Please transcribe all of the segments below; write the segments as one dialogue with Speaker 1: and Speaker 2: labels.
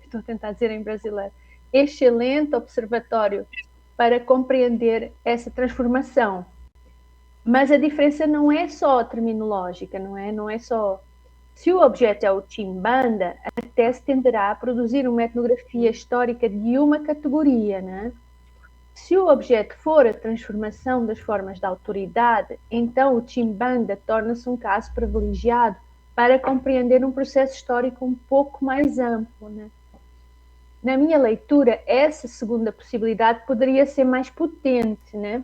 Speaker 1: estou a tentar dizer em brasileiro, excelente observatório para compreender essa transformação. Mas a diferença não é só terminológica, não é só... Se o objeto é o Chimbanda, a tese tenderá a produzir uma etnografia histórica de uma categoria, né? Se o objeto for a transformação das formas da autoridade, então o Chimbanda torna-se um caso privilegiado para compreender um processo histórico um pouco mais amplo, né? Na minha leitura, essa segunda possibilidade poderia ser mais potente, né?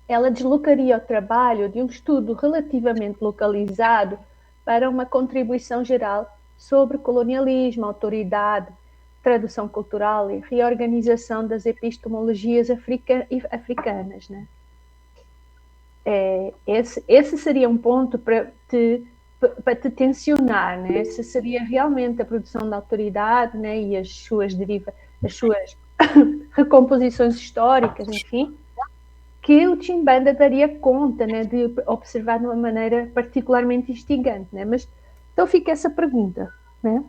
Speaker 1: Ela deslocaria o trabalho de um estudo relativamente localizado para uma contribuição geral sobre colonialismo, autoridade, tradução cultural e reorganização das epistemologias africanas, né? Esse seria um ponto para te tensionar, né? Essa seria realmente a produção da autoridade, né? E as suas recomposições históricas, enfim, que o Chimbanda daria conta, né, de observar de uma maneira particularmente instigante, né? Mas então fica essa pergunta, né?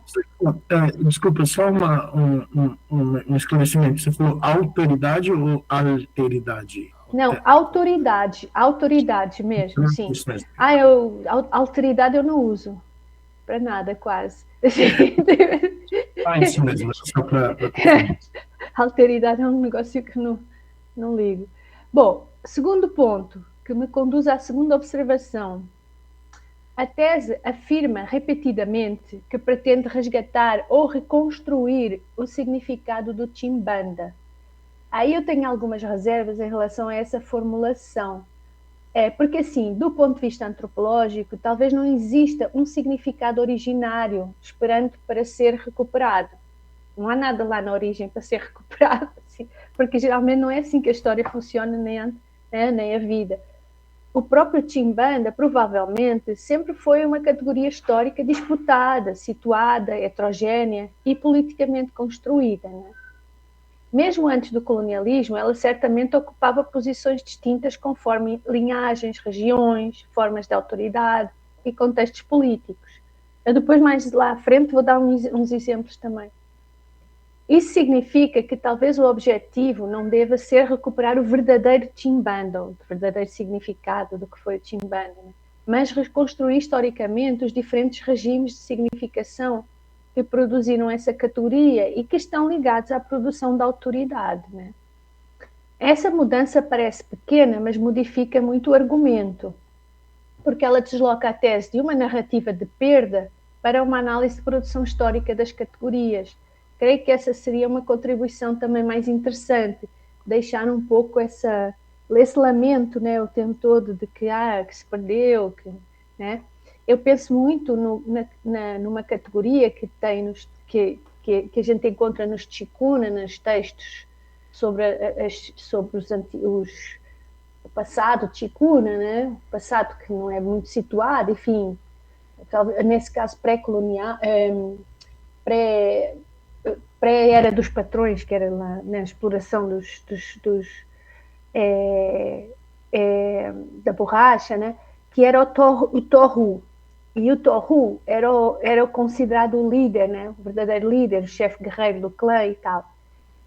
Speaker 2: Desculpa, só um esclarecimento. Você falou autoridade ou alteridade?
Speaker 1: Não, autoridade mesmo, sim.
Speaker 2: Isso mesmo.
Speaker 1: Alteridade eu não uso para nada, quase.
Speaker 2: Isso mesmo, só para confundir.
Speaker 1: Alteridade é um negócio que não ligo. Bom, segundo ponto, que me conduz à segunda observação. A tese afirma repetidamente que pretende resgatar ou reconstruir o significado do Chimbanda. Aí eu tenho algumas reservas em relação a essa formulação. Porque, assim, do ponto de vista antropológico, talvez não exista um significado originário esperando para ser recuperado. Não há nada lá na origem para ser recuperado, assim, porque geralmente não é assim que a história funciona, nem a vida. O próprio Chimbanda, provavelmente, sempre foi uma categoria histórica disputada, situada, heterogénea e politicamente construída, né? Mesmo antes do colonialismo, ela certamente ocupava posições distintas conforme linhagens, regiões, formas de autoridade e contextos políticos. Eu depois, mais lá à frente, vou dar uns exemplos também. Isso significa que talvez o objetivo não deva ser recuperar o verdadeiro Chimbanda, o verdadeiro significado do que foi o Chimbanda, né? Mas reconstruir historicamente os diferentes regimes de significação que produziram essa categoria e que estão ligados à produção da autoridade, né? Essa mudança parece pequena, mas modifica muito o argumento, porque ela desloca a tese de uma narrativa de perda para uma análise de produção histórica das categorias. Creio que essa seria uma contribuição também mais interessante, deixar um pouco esse lamento, né, o tempo todo de que se perdeu, né? Eu penso muito numa categoria que tem que a gente encontra nos Ticuna, nos textos sobre o passado Ticuna, né? O passado que não é muito situado, enfim, nesse caso pré-colonial, pré-era dos patrões, que era lá na exploração da borracha, né? Que era o Tohu. E o Tohu era considerado o líder, né? O verdadeiro líder, o chefe guerreiro do clã e tal.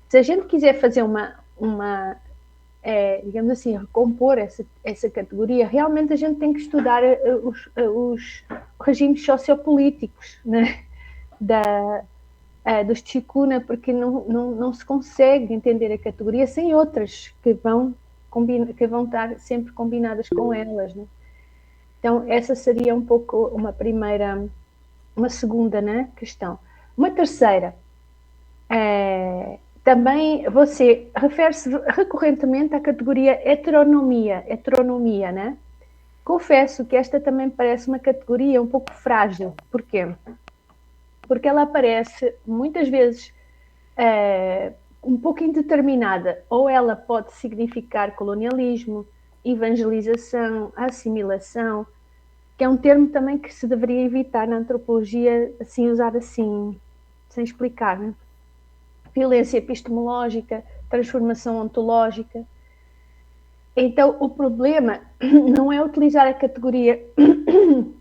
Speaker 1: Se a gente quiser fazer digamos assim, recompor essa categoria, realmente a gente tem que estudar os regimes sociopolíticos, né? Dos Ticuna, porque não se consegue entender a categoria sem outras que vão estar sempre combinadas com elas, né? Então, essa seria um pouco uma segunda, né, questão. Uma terceira, também você refere-se recorrentemente à categoria heteronomia, né? Confesso que esta também parece uma categoria um pouco frágil. Porquê? Porque ela aparece muitas vezes um pouco indeterminada. Ou ela pode significar colonialismo, evangelização, assimilação, que é um termo também que se deveria evitar na antropologia, assim, usar assim, sem explicar, né? Violência epistemológica, transformação ontológica. Então, o problema não é utilizar a categoria,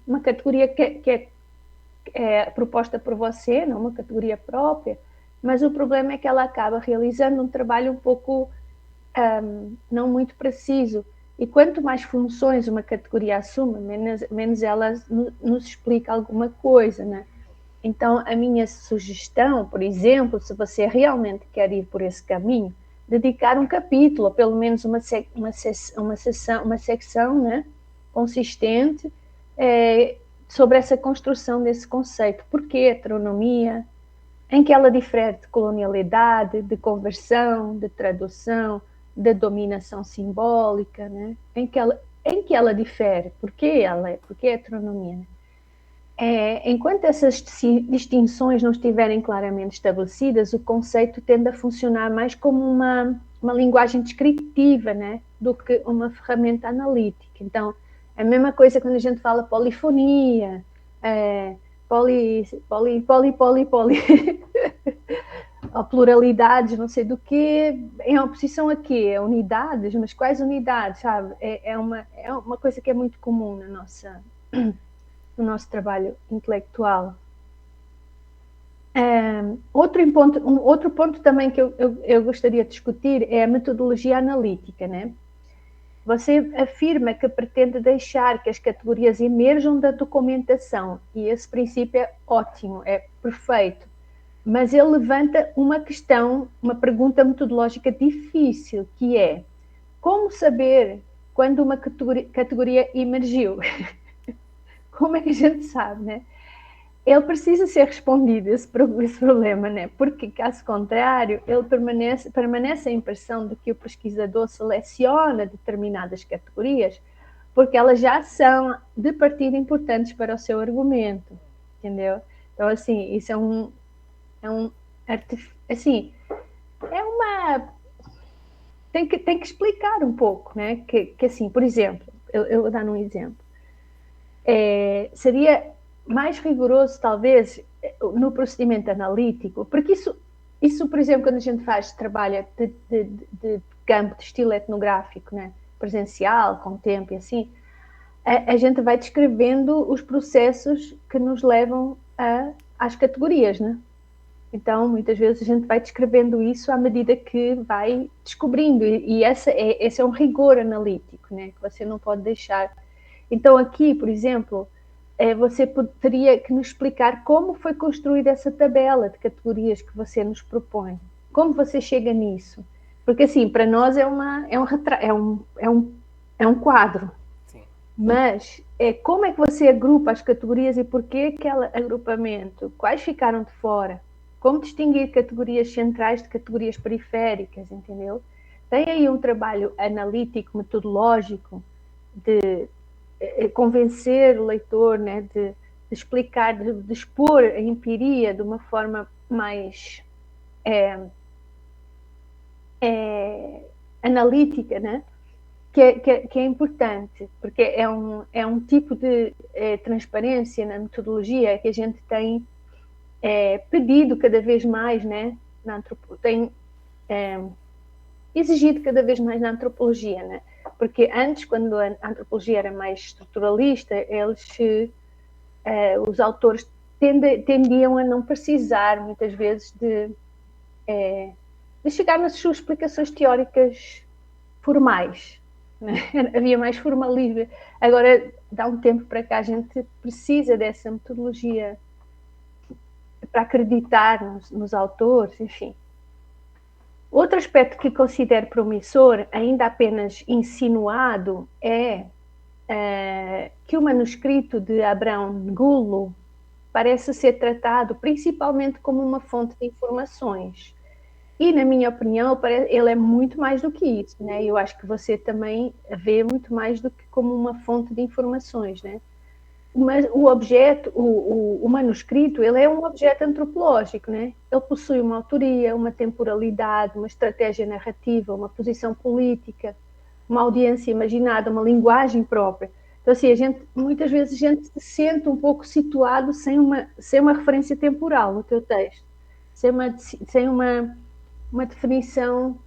Speaker 1: uma categoria que é proposta por você, não uma categoria própria, mas o problema é que ela acaba realizando um trabalho um pouco não muito preciso. E quanto mais funções uma categoria assume, menos ela nos explica alguma coisa, né? Então, a minha sugestão, por exemplo, se você realmente quer ir por esse caminho, dedicar um capítulo, ou pelo menos uma secção, né, consistente, sobre essa construção desse conceito. Por que heteronomia? Em que ela difere de colonialidade, de conversão, de tradução, de dominação simbólica, né? Em que ela difere? Por que heteronomia? Né? Enquanto essas distinções não estiverem claramente estabelecidas, o conceito tende a funcionar mais como uma linguagem descritiva, né, do que uma ferramenta analítica. Então, é a mesma coisa quando a gente fala polifonia, poli, ou pluralidades, não sei do quê, em oposição a quê? A unidades, mas quais unidades, sabe? É uma coisa que é muito comum no nosso trabalho intelectual. Outro ponto também que eu gostaria de discutir é a metodologia analítica, né? Você afirma que pretende deixar que as categorias emerjam da documentação, e esse princípio é ótimo, é perfeito, mas ele levanta uma questão, uma pergunta metodológica difícil, que é: como saber quando uma categoria emergiu? Como é que a gente sabe, né? Ele precisa ser respondido, esse problema, né? Porque, caso contrário, ele permanece a impressão de que o pesquisador seleciona determinadas categorias porque elas já são de partida importantes para o seu argumento, entendeu? Então, assim, isso assim, tem que explicar um pouco, né? Que assim, por exemplo, eu vou dar um exemplo. Seria mais rigoroso, talvez, no procedimento analítico, porque isso, por exemplo, quando a gente trabalha de campo, de estilo etnográfico, né, presencial, com tempo e assim, a gente vai descrevendo os processos que nos levam às categorias, né? Então, muitas vezes a gente vai descrevendo isso à medida que vai descobrindo, e esse é um rigor analítico, né, que você não pode deixar. Então, aqui, por exemplo, você teria que nos explicar como foi construída essa tabela de categorias que você nos propõe. Como você chega nisso? Porque, assim, para nós é um quadro. Sim. Mas como é que você agrupa as categorias e porquê aquele agrupamento? Quais ficaram de fora? Como distinguir categorias centrais de categorias periféricas, entendeu? Tem aí um trabalho analítico, metodológico, de convencer o leitor, né, de explicar, de expor a empiria de uma forma mais analítica, né? Que é importante, porque é um tipo de transparência na metodologia que a gente tem pedido cada vez mais, né? Tem exigido cada vez mais na antropologia, né? Porque antes, quando a antropologia era mais estruturalista, os autores tendiam a não precisar, muitas vezes, de chegar nas suas explicações teóricas formais. Né? Havia mais formalismo. Agora, dá um tempo para cá, a gente precisa dessa metodologia para acreditar nos autores, enfim. Outro aspecto que considero promissor, ainda apenas insinuado, é que o manuscrito de Abrão Ngulo parece ser tratado principalmente como uma fonte de informações. E, na minha opinião, ele é muito mais do que isso, né? Eu acho que você também vê muito mais do que como uma fonte de informações, né? Mas o manuscrito, ele é um objeto antropológico, né? Ele possui uma autoria, uma temporalidade, uma estratégia narrativa, uma posição política, uma audiência imaginada, uma linguagem própria. Então, assim, muitas vezes a gente se sente um pouco situado sem uma referência temporal no teu texto, sem uma definição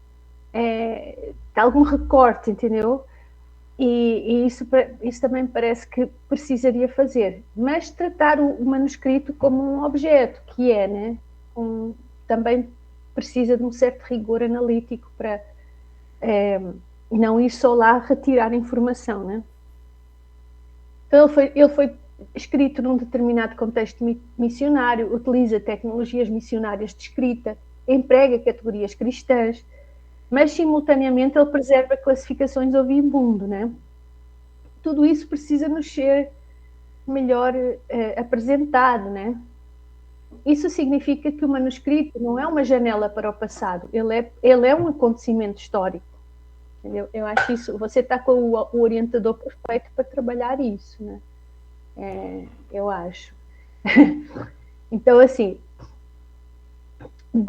Speaker 1: de algum recorte, entendeu? E isso também parece que precisaria fazer, mas tratar o manuscrito como um objeto, que é, né? Também precisa de um certo rigor analítico para não ir só lá retirar informação, né? Então ele foi escrito num determinado contexto missionário, utiliza tecnologias missionárias de escrita, emprega categorias cristãs, mas simultaneamente ele preserva classificações ouvindo, né? Tudo isso precisa nos ser melhor apresentado, né? Isso significa que o manuscrito não é uma janela para o passado, ele é um acontecimento histórico. Entendeu? Eu acho isso. Você está com o orientador perfeito para trabalhar isso, né? Eu acho. Então, assim,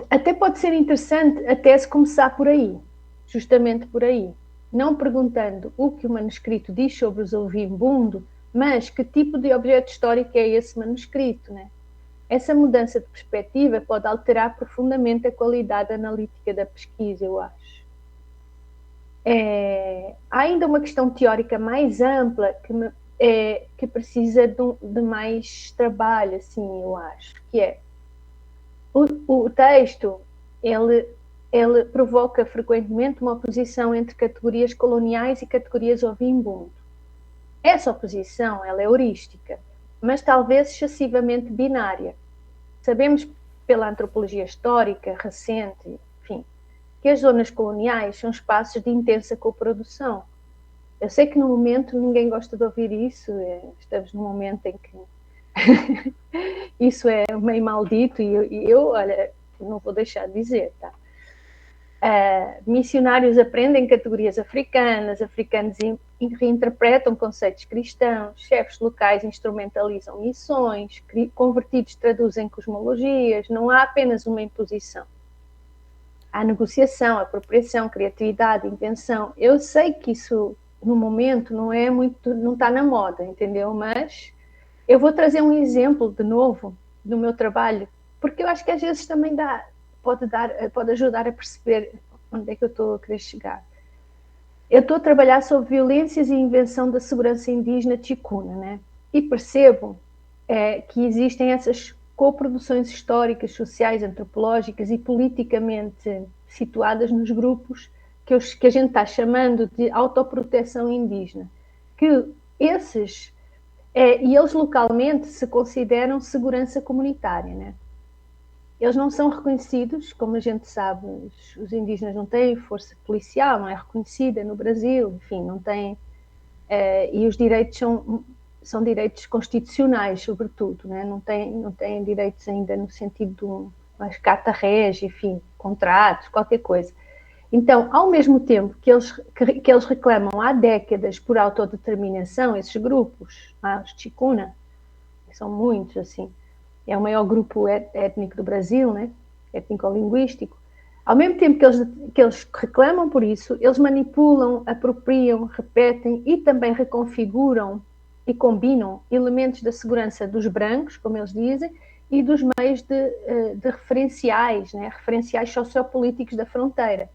Speaker 1: até pode ser interessante até se começar por aí, justamente por aí, não perguntando o que o manuscrito diz sobre os Ovimbundu, mas que tipo de objeto histórico é esse manuscrito, né? Essa mudança de perspectiva pode alterar profundamente a qualidade analítica da pesquisa, eu acho. Há ainda uma questão teórica mais ampla que precisa de mais trabalho, assim, eu acho, que é o texto, ele provoca frequentemente uma oposição entre categorias coloniais e categorias ovimbundu. Essa oposição, ela é heurística, mas talvez excessivamente binária. Sabemos pela antropologia histórica recente, enfim, que as zonas coloniais são espaços de intensa coprodução. Eu sei que no momento ninguém gosta de ouvir isso, estamos num momento em que isso é meio maldito e eu, olha, não vou deixar de dizer, tá? Missionários aprendem categorias africanos reinterpretam conceitos cristãos, chefes locais instrumentalizam missões, convertidos traduzem cosmologias, não há apenas uma imposição. Há negociação, apropriação, criatividade, invenção. Eu sei que isso, no momento, não está na moda, entendeu? Mas eu vou trazer um exemplo, de novo, do meu trabalho, porque eu acho que às vezes também pode ajudar a perceber onde é que eu estou a querer chegar. Eu estou a trabalhar sobre violências e invenção da segurança indígena ticuna, né? E percebo que existem essas coproduções históricas, sociais, antropológicas e politicamente situadas nos grupos que a gente está chamando de autoproteção indígena, que esses e eles localmente se consideram segurança comunitária, né? Eles não são reconhecidos, como a gente sabe, os indígenas não têm força policial, não é reconhecida no Brasil, enfim, não têm, e os direitos são direitos constitucionais, sobretudo, né? Não têm direitos ainda no sentido de uma carta régia, enfim, contratos, qualquer coisa. Então, ao mesmo tempo que eles reclamam há décadas por autodeterminação, esses grupos, os Ticuna, são muitos, assim, é o maior grupo étnico do Brasil, né? Étnico-linguístico. Ao mesmo tempo que eles reclamam por isso, eles manipulam, apropriam, repetem e também reconfiguram e combinam elementos da segurança dos brancos, como eles dizem, e dos meios de referenciais, né? Referenciais sociopolíticos da fronteira,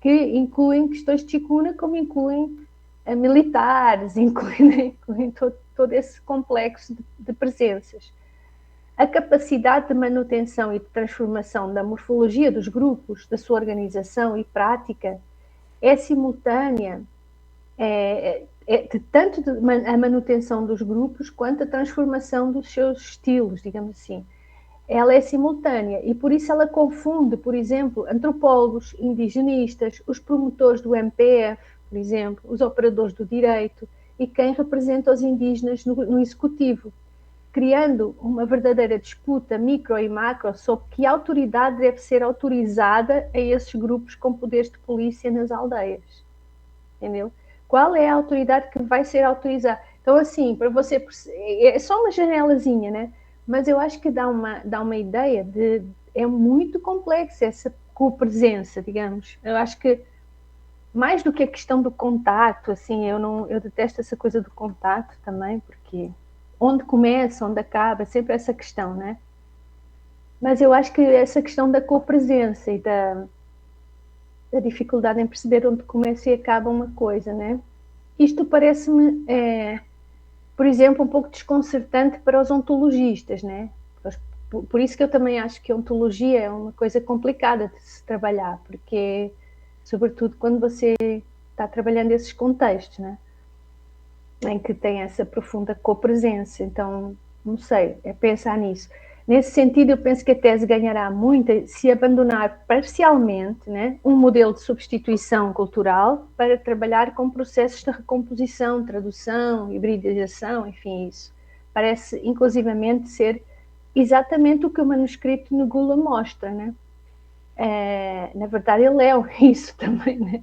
Speaker 1: que incluem questões de ticuna, como incluem militares, incluem todo esse complexo de presenças. A capacidade de manutenção e de transformação da morfologia dos grupos, da sua organização e prática, é simultânea, tanto a manutenção dos grupos quanto a transformação dos seus estilos, digamos assim. Ela é simultânea e por isso ela confunde, por exemplo, antropólogos, indigenistas, os promotores do MPF, por exemplo, os operadores do direito e quem representa os indígenas no executivo, criando uma verdadeira disputa micro e macro sobre que autoridade deve ser autorizada a esses grupos com poderes de polícia nas aldeias. Entendeu? Qual é a autoridade que vai ser autorizada? Então, assim, para você... É só uma janelazinha, né? Mas eu acho que dá uma ideia de... É muito complexo essa copresença, digamos. Eu acho que mais do que a questão do contato, assim, eu detesto essa coisa do contato também, porque onde começa, onde acaba, é sempre essa questão, né? Mas eu acho que essa questão da copresença e da dificuldade em perceber onde começa e acaba uma coisa, né? isto parece-me, por exemplo, um pouco desconcertante para os ontologistas, né? Por isso que eu também acho que a ontologia é uma coisa complicada de se trabalhar, porque, sobretudo, quando você está trabalhando esses contextos, né? Em que tem essa profunda copresença. Então, não sei, é pensar nisso. Nesse sentido, eu penso que a tese ganhará muito se abandonar parcialmente, né, um modelo de substituição cultural para trabalhar com processos de recomposição, tradução, hibridização, enfim, isso. Parece, inclusivamente, ser exatamente o que o manuscrito Negula mostra, né? Na verdade, ele é isso também, né?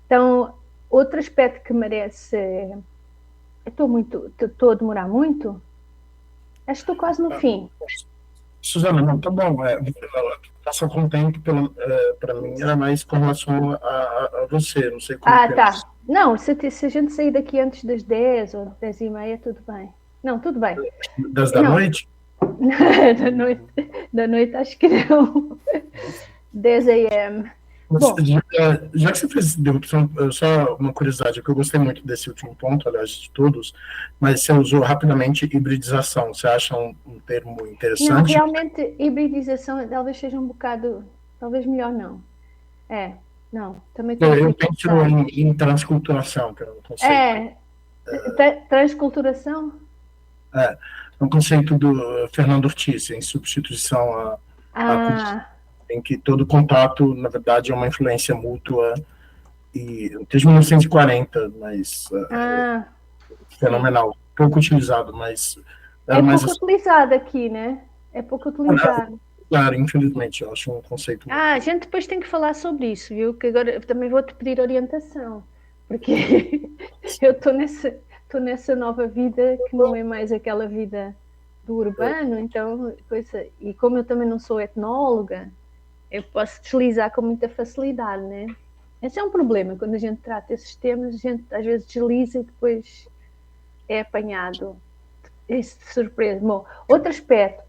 Speaker 1: Então, outro aspecto que merece... Estou a demorar muito? Acho que estou quase no fim.
Speaker 2: Susana, não, tá bom. Passa com o tempo, para mim, era mais com relação a você, não sei como que é.
Speaker 1: Tá. Não, se a gente sair daqui antes das 10 ou 10h30, tudo bem. Não, tudo bem.
Speaker 2: Das da
Speaker 1: Não.
Speaker 2: noite?
Speaker 1: Da noite acho que não. 10 a.m. Bom,
Speaker 2: Já que você fez interrupção, só uma curiosidade, que eu gostei muito desse último ponto, aliás, de todos, mas você usou rapidamente hibridização. Você acha um termo interessante?
Speaker 1: Não, realmente, hibridização talvez seja um bocado... Talvez melhor não. Não, também
Speaker 2: eu penso em transculturação, que é um conceito.
Speaker 1: Transculturação?
Speaker 2: É um conceito do Fernando Ortiz, em substituição a em que todo contato, na verdade, é uma influência mútua, e desde 1940, mas fenomenal. Pouco utilizado, mas...
Speaker 1: pouco utilizado aqui, né? É pouco utilizado.
Speaker 2: Claro, infelizmente, eu acho um conceito...
Speaker 1: A gente depois tem que falar sobre isso, viu? Que agora eu também vou-te pedir orientação, porque eu estou nessa nova vida que não é mais aquela vida do urbano, então, e como eu também não sou etnóloga, eu posso deslizar com muita facilidade, né? Esse é um problema, quando a gente trata esses temas, a gente às vezes desliza e depois é apanhado. Isso de surpresa. Bom, outro aspecto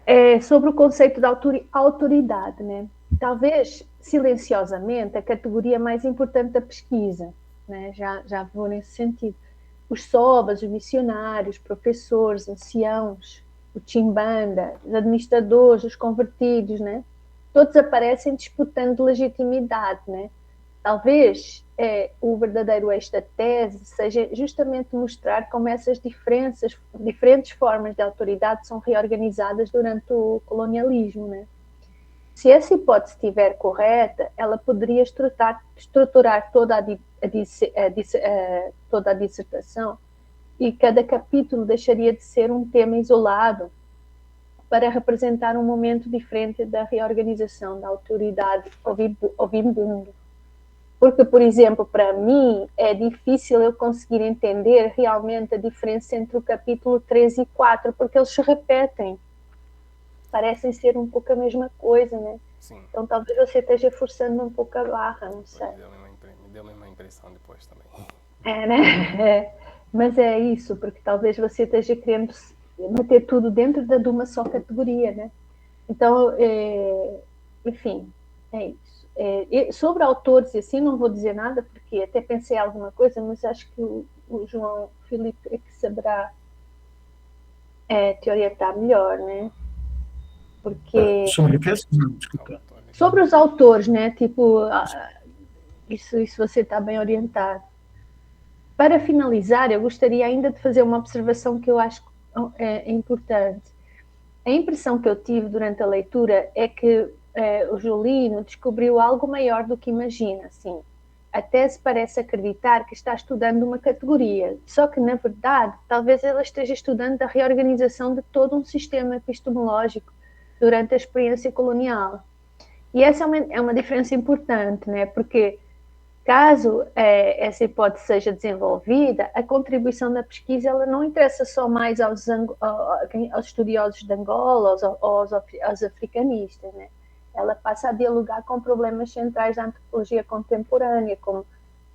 Speaker 1: é sobre o conceito de autoridade, né? Talvez, silenciosamente, a categoria mais importante da pesquisa, né? Já vou nesse sentido. Os sovas, os missionários, professores, anciãos, o chimbanda, os administradores, os convertidos, né? Todos aparecem disputando legitimidade, né? Talvez o verdadeiro eixo da tese seja justamente mostrar como essas diferentes formas de autoridade são reorganizadas durante o colonialismo, né? Se essa hipótese estiver correta, ela poderia estruturar toda a dissertação, e cada capítulo deixaria de ser um tema isolado para representar um momento diferente da reorganização da autoridade ouvindo. Porque, por exemplo, para mim é difícil eu conseguir entender realmente a diferença entre o capítulo 3 e 4, porque eles se repetem. Parecem ser um pouco a mesma coisa, né?
Speaker 3: Sim.
Speaker 1: Então talvez você esteja forçando um pouco a barra, não sei.
Speaker 3: Me deu a mesma impressão depois também.
Speaker 1: Né? Mas é isso, porque talvez você esteja querendo meter tudo dentro de uma só categoria, né? Então, enfim, é isso. Sobre autores e assim, não vou dizer nada, porque até pensei em alguma coisa, mas acho que o João Filipe é que saberá te orientar melhor, né? Porque...
Speaker 2: Sobre o que? Desculpa.
Speaker 1: Sobre os autores, né? Tipo, isso você está bem orientado. Para finalizar, eu gostaria ainda de fazer uma observação que eu acho importante. A impressão que eu tive durante a leitura é que o Jolino descobriu algo maior do que imagina. Assim. A tese parece acreditar que está estudando uma categoria, só que, na verdade, talvez ela esteja estudando a reorganização de todo um sistema epistemológico durante a experiência colonial. E essa é uma diferença importante, né? Porque caso essa hipótese seja desenvolvida, a contribuição da pesquisa ela não interessa só mais aos estudiosos de Angola, aos africanistas, né? Ela passa a dialogar com problemas centrais da antropologia contemporânea, como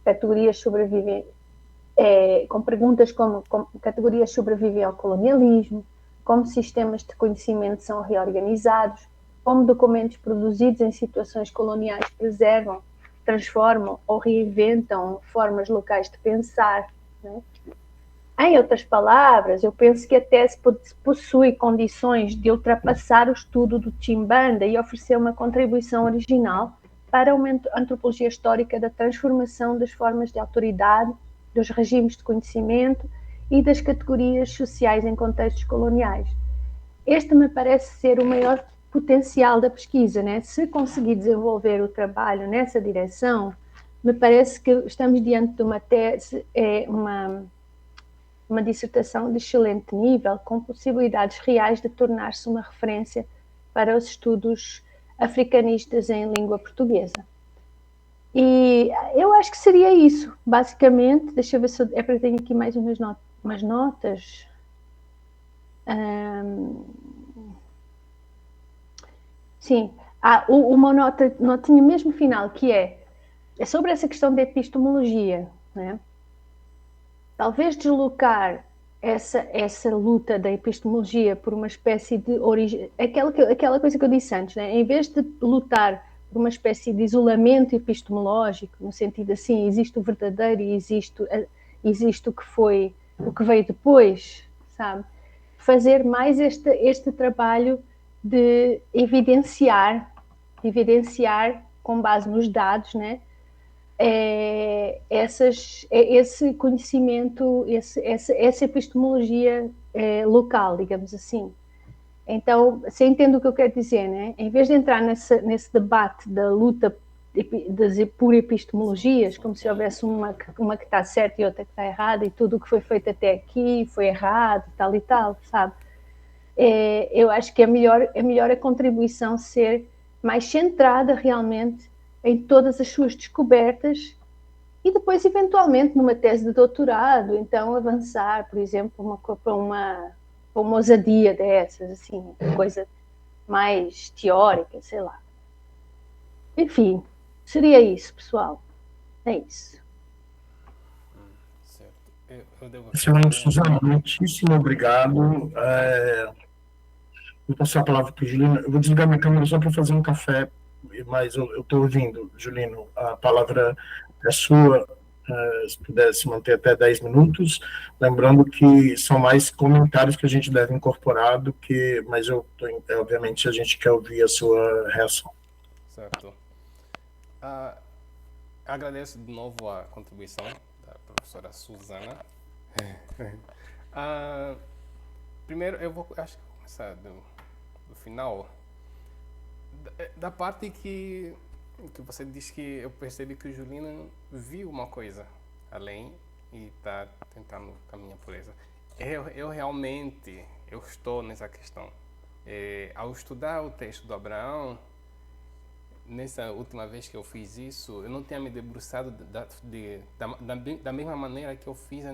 Speaker 1: categorias sobrevivem, com perguntas como categorias sobrevivem ao colonialismo, como sistemas de conhecimento são reorganizados, como documentos produzidos em situações coloniais preservam transformam ou reinventam formas locais de pensar, né? Em outras palavras, eu penso que a tese possui condições de ultrapassar o estudo do Chimbanda e oferecer uma contribuição original para uma antropologia histórica da transformação das formas de autoridade, dos regimes de conhecimento e das categorias sociais em contextos coloniais. Este me parece ser o maior potencial da pesquisa, né? Se conseguir desenvolver o trabalho nessa direção, me parece que estamos diante de uma tese, uma dissertação de excelente nível, com possibilidades reais de tornar-se uma referência para os estudos africanistas em língua portuguesa. E eu acho que seria isso, basicamente. Deixa eu ver se eu tenho aqui mais umas notas. Sim, uma notinha mesmo final, que é sobre essa questão da epistemologia, né? Talvez deslocar essa luta da epistemologia por uma espécie de origem, aquela coisa que eu disse antes, né? Em vez de lutar por uma espécie de isolamento epistemológico, no sentido assim, existe o verdadeiro e existe o que veio depois, sabe? Fazer mais este trabalho de evidenciar com base nos dados, né? Esse conhecimento, essa epistemologia local, digamos assim. Então, você entende o que eu quero dizer, né? Em vez de entrar nesse debate da luta por epistemologias, como se houvesse uma que está certa e outra que está errada, e tudo o que foi feito até aqui foi errado, tal e tal, sabe? Eu acho que é melhor a contribuição ser mais centrada realmente em todas as suas descobertas e depois, eventualmente, numa tese de doutorado, então avançar, por exemplo, para uma ousadia dessas, assim, coisa mais teórica, sei lá. Enfim, seria isso, pessoal. É isso.
Speaker 3: Certo.
Speaker 2: Excelente, Suzana, muitíssimo obrigado. Vou passar a palavra para o Julino. Eu vou desligar minha câmera só para fazer um café, mas eu estou ouvindo, Julino. A palavra é sua, se pudesse manter até 10 minutos. Lembrando que são mais comentários que a gente deve incorporar do que... Mas obviamente a gente quer ouvir a sua reação.
Speaker 3: Certo. Agradeço de novo a contribuição da professora Suzana. Primeiro, acho que vou começar do final. Da parte que você disse que eu percebi que o Julino viu uma coisa além e está tentando caminhar por essa. Eu realmente estou nessa questão. Ao estudar o texto do Abraão, nessa última vez que eu fiz isso, eu não tinha me debruçado da mesma maneira que eu fiz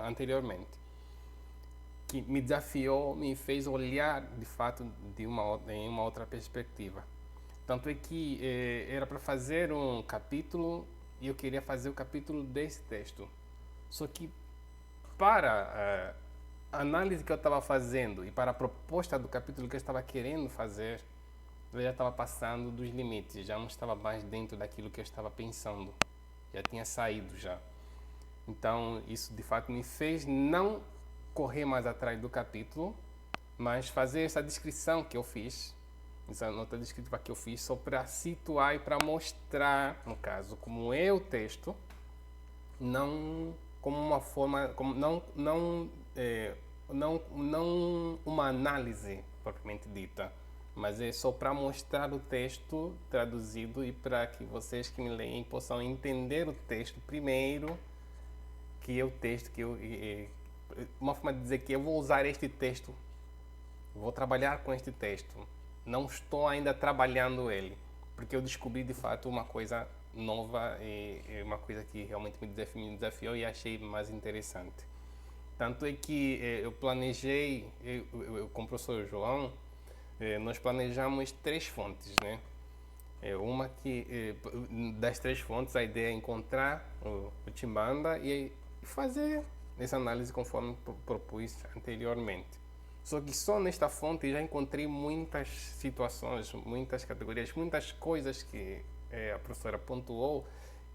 Speaker 3: anteriormente. Que me desafiou, me fez olhar de fato em uma outra perspectiva. Tanto é que era para fazer um capítulo e eu queria fazer o capítulo desse texto. Só que para a análise que eu estava fazendo e para a proposta do capítulo que eu estava querendo fazer, eu já estava passando dos limites, já não estava mais dentro daquilo que eu estava pensando. Já tinha saído já. Então, isso de fato me fez não correr mais atrás do capítulo, mas fazer essa descrição que eu fiz, essa nota descritiva que eu fiz, só para situar e para mostrar, no caso, como é o texto, não como uma forma, como não uma análise propriamente dita, mas é só para mostrar o texto traduzido e para que vocês que me leem possam entender o texto primeiro, que é o texto que uma forma de dizer que eu vou usar este texto, vou trabalhar com este texto. Não estou ainda trabalhando ele, porque eu descobri de fato uma coisa nova e uma coisa que realmente me desafiou e achei mais interessante. Tanto é que eu planejei, eu com o professor João, nós planejamos 3 fontes, né? Uma que, das 3 fontes, a ideia é encontrar o Chimbanda e fazer essa análise conforme propus anteriormente. Só que só nesta fonte já encontrei muitas situações, muitas categorias, muitas coisas que a professora pontuou,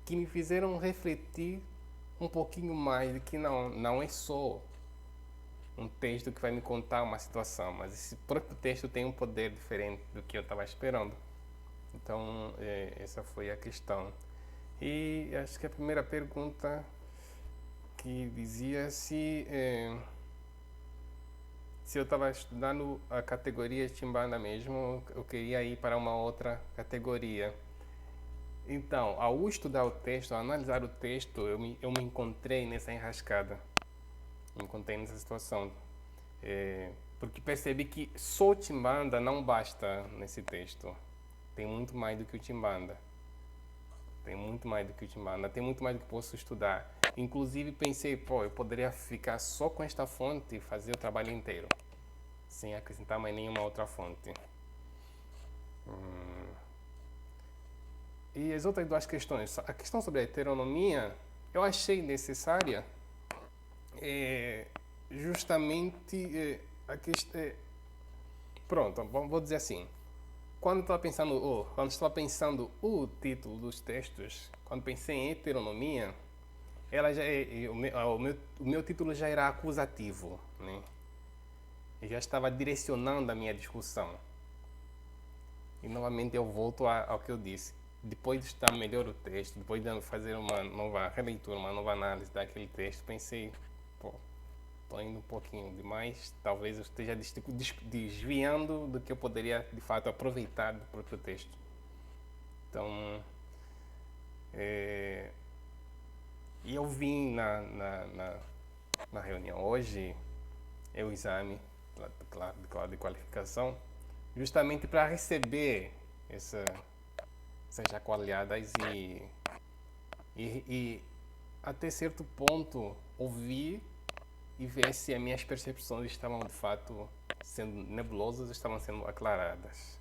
Speaker 3: que me fizeram refletir um pouquinho mais de que não é só um texto que vai me contar uma situação, mas esse próprio texto tem um poder diferente do que eu estava esperando. Então, essa foi a questão. E acho que a primeira pergunta que dizia se eu estava estudando a categoria Timbanda mesmo, eu queria ir para uma outra categoria. Então, ao estudar o texto, ao analisar o texto, eu me encontrei nessa enrascada. Me encontrei nessa situação. Porque percebi que só Timbanda não basta nesse texto. Tem muito mais do que o Timbanda. Tem muito mais do que posso estudar. Inclusive pensei, eu poderia ficar só com esta fonte e fazer o trabalho inteiro, sem acrescentar mais nenhuma outra fonte. E as outras duas questões. A questão sobre a heteronomia, eu achei necessária justamente a questão... Pronto, vou dizer assim. Quando estava pensando o título dos textos, quando pensei em heteronomia, ela já o meu título já era acusativo, né? Eu já estava direcionando a minha discussão. E novamente eu volto ao que eu disse. Depois de estudar melhor o texto, depois de fazer uma nova releitura, uma nova análise daquele texto, pensei, estou indo um pouquinho demais, talvez eu esteja desviando do que eu poderia, de fato, aproveitar do próprio texto. Então, e eu vim na reunião hoje, o exame de qualificação, justamente para receber essas chacoalhadas e até certo ponto ouvir e ver se as minhas percepções estavam de fato sendo nebulosas ou estavam sendo aclaradas.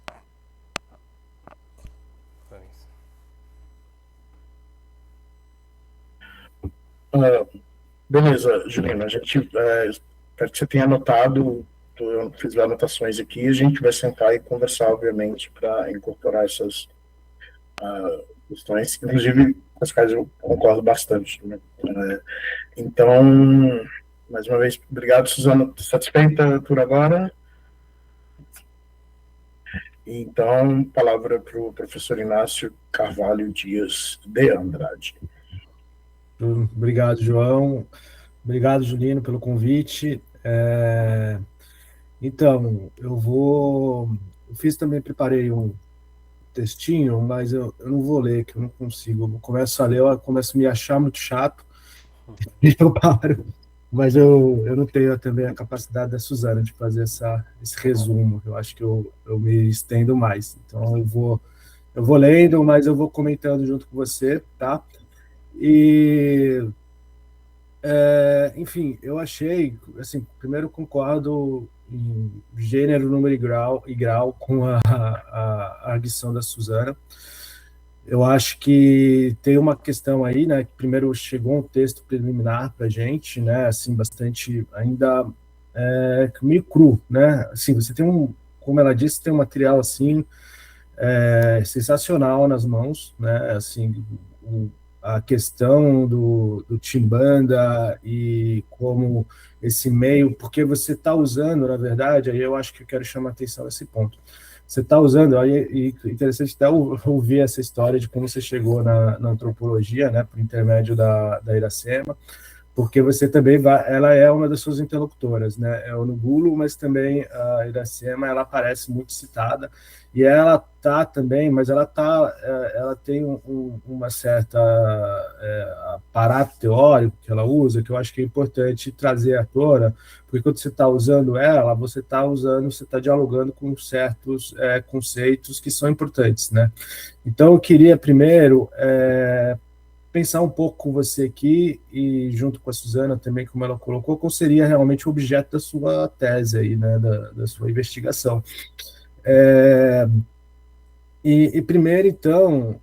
Speaker 3: Foi isso.
Speaker 2: Beleza, Juliana, a gente espero que você tenha anotado, eu fiz anotações aqui, a gente vai sentar e conversar, obviamente, para incorporar essas questões, inclusive com as quais eu concordo bastante, né? Então, mais uma vez, obrigado, Suzana. Satisfeita por agora? Então, palavra para o professor Inácio Carvalho Dias de Andrade.
Speaker 4: Obrigado, João. Obrigado, Julino, pelo convite. Então, eu preparei um textinho, mas eu não vou ler, que eu não consigo. Eu começo a ler, eu começo a me achar muito chato, e eu paro. Mas eu não tenho também a capacidade da Suzana de fazer esse resumo. Eu acho que eu me estendo mais. Então, eu vou lendo, mas eu vou comentando junto com você, tá? E, enfim, eu achei, assim, primeiro concordo em gênero, número e grau com a arguição da Suzana. Eu acho que tem uma questão aí, né? Primeiro chegou um texto preliminar para a gente, né? Assim, bastante ainda meio cru, né? Assim, você tem como ela disse, tem um material assim sensacional nas mãos, né? Assim, a questão do Timbanda e como esse meio, porque você está usando, na verdade, aí eu acho que eu quero chamar a atenção nesse ponto. Você está usando, aí interessante até ouvir essa história de como você chegou na antropologia, né, por intermédio da Iracema, porque você também ela é uma das suas interlocutoras, né, é o Nugulo, mas também a Iracema, ela aparece muito citada, e ela tá também, mas ela tem uma certa aparato teórico que ela usa, que eu acho que é importante trazer à tona, porque quando você está usando ela, você está dialogando com certos conceitos que são importantes, né? Então, eu queria primeiro pensar um pouco com você aqui, e junto com a Suzana também, como ela colocou, qual seria realmente o objeto da sua tese aí, né, da sua investigação. E primeiro, então,